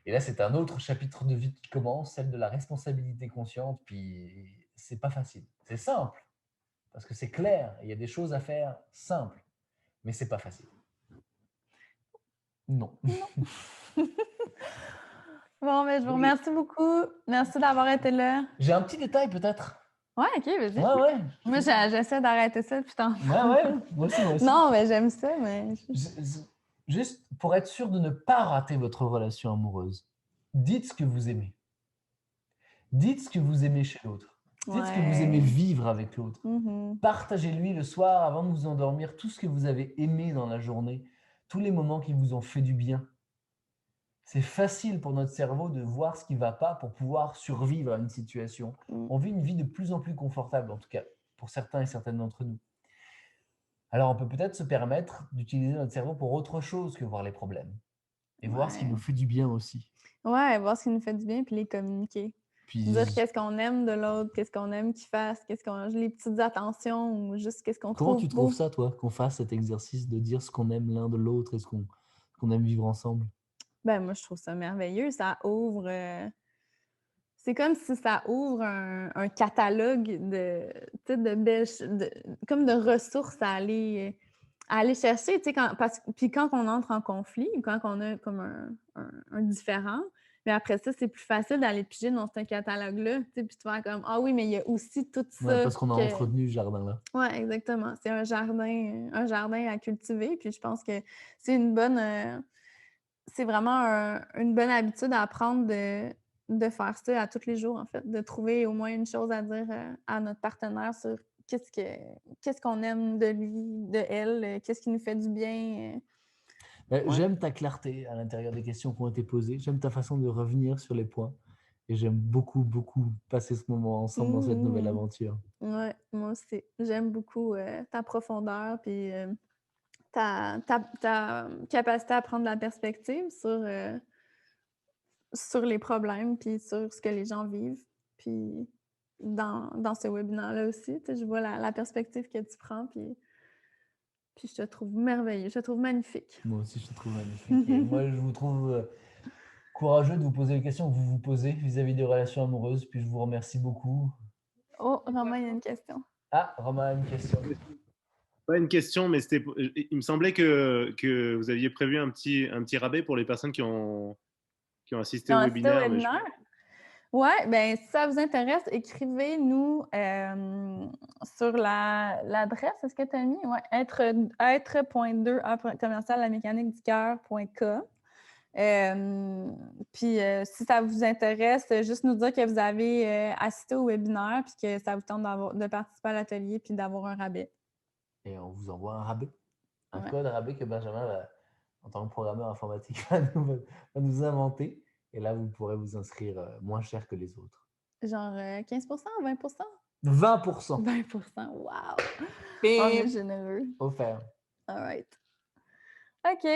Speaker 2: Et là, c'est un autre chapitre de vie qui commence, celle de la responsabilité consciente. Puis, c'est pas facile. C'est simple, parce que c'est clair. Il y a des choses à faire simples, mais c'est pas facile. Non.
Speaker 1: Bon, mais je vous remercie beaucoup. Merci d'avoir été là.
Speaker 2: J'ai un petit détail peut-être.
Speaker 1: Ouais, OK, vas-y.
Speaker 2: Ouais.
Speaker 1: Moi, j'essaie d'arrêter ça depuis tantôt.
Speaker 2: Ouais. Moi aussi.
Speaker 1: Non, mais j'aime ça, mais...
Speaker 2: Juste pour être sûr de ne pas rater votre relation amoureuse, dites ce que vous aimez. Dites ce que vous aimez chez l'autre. Dites ce que vous aimez vivre avec l'autre. Partagez-lui le soir avant de vous endormir tout ce que vous avez aimé dans la journée, tous les moments qui vous ont fait du bien. C'est facile pour notre cerveau de voir ce qui ne va pas pour pouvoir survivre à une situation. On vit une vie de plus en plus confortable, en tout cas pour certains et certaines d'entre nous. Alors on peut peut-être se permettre d'utiliser notre cerveau pour autre chose que voir les problèmes et voir ce qui nous fait du bien aussi.
Speaker 1: Ouais, voir ce qui nous fait du bien puis les communiquer. Puis dire qu'est-ce qu'on aime de l'autre, qu'est-ce qu'on aime qu'il fasse, les petites attentions ou juste qu'est-ce qu'on trouve.
Speaker 2: Comment tu trouves ça, toi, qu'on fasse cet exercice de dire ce qu'on aime l'un de l'autre et ce qu'on aime vivre ensemble?
Speaker 1: Ben moi, je trouve ça merveilleux. Ça ouvre... C'est comme si ça ouvre un catalogue comme de ressources à aller chercher. Puis quand on entre en conflit, quand on a comme un différend, mais après ça, c'est plus facile d'aller piger dans ce catalogue-là. Puis tu vas comme, ah oui, mais il y a aussi tout ça.
Speaker 2: Ouais, parce qu'on a entretenu ce jardin-là.
Speaker 1: Oui, exactement. C'est un jardin à cultiver. Puis je pense que c'est une bonne... c'est vraiment une bonne habitude à apprendre de faire ça à tous les jours, en fait, de trouver au moins une chose à dire à notre partenaire sur qu'est-ce qu'on aime de lui, de elle, qu'est-ce qui nous fait du bien.
Speaker 2: J'aime ta clarté à l'intérieur des questions qui ont été posées. J'aime ta façon de revenir sur les points. Et j'aime beaucoup, beaucoup passer ce moment ensemble dans cette nouvelle aventure.
Speaker 1: Oui, moi aussi. J'aime beaucoup ta profondeur puis ta capacité à prendre la perspective sur les problèmes puis sur ce que les gens vivent. Puis dans ce webinaire-là aussi, je vois la perspective que tu prends, puis je te trouve merveilleux, je te trouve magnifique.
Speaker 2: Moi aussi, je te trouve magnifique. Et moi, je vous trouve courageux de vous poser les questions que vous vous posez vis-à-vis des relations amoureuses. Puis je vous remercie beaucoup.
Speaker 1: Oh, Romain, il y a une question.
Speaker 2: Ah, Romain a une question.
Speaker 3: Pas une question, mais il me semblait que vous aviez prévu un petit rabais pour les personnes qui ont assisté au webinaire.
Speaker 1: Oui, bien, si ça vous intéresse, écrivez-nous sur l'adresse, est-ce que tu as mis? Oui, être.2@lamécaniqueducoeur.com. Puis, si ça vous intéresse, juste nous dire que vous avez assisté au webinaire puis que ça vous tente de participer à l'atelier puis d'avoir un rabais.
Speaker 2: Et on vous envoie un rabais. Un code rabais que Benjamin, en tant que programmeur informatique, va nous inventer. Et là, vous pourrez vous inscrire moins cher que les autres.
Speaker 1: Genre 15%, 20%?
Speaker 2: 20%.
Speaker 1: 20%, wow! On est généreux.
Speaker 2: Offert.
Speaker 1: All right. OK.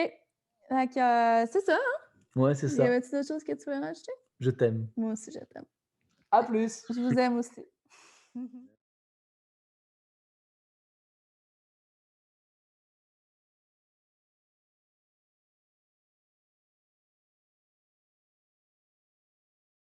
Speaker 1: Donc, c'est ça, hein?
Speaker 2: Ouais, c'est ça.
Speaker 1: Y avait-tu d'autres choses que tu veux rajouter?
Speaker 2: Je t'aime.
Speaker 1: Moi aussi, je t'aime.
Speaker 2: À plus!
Speaker 1: Je vous aime aussi.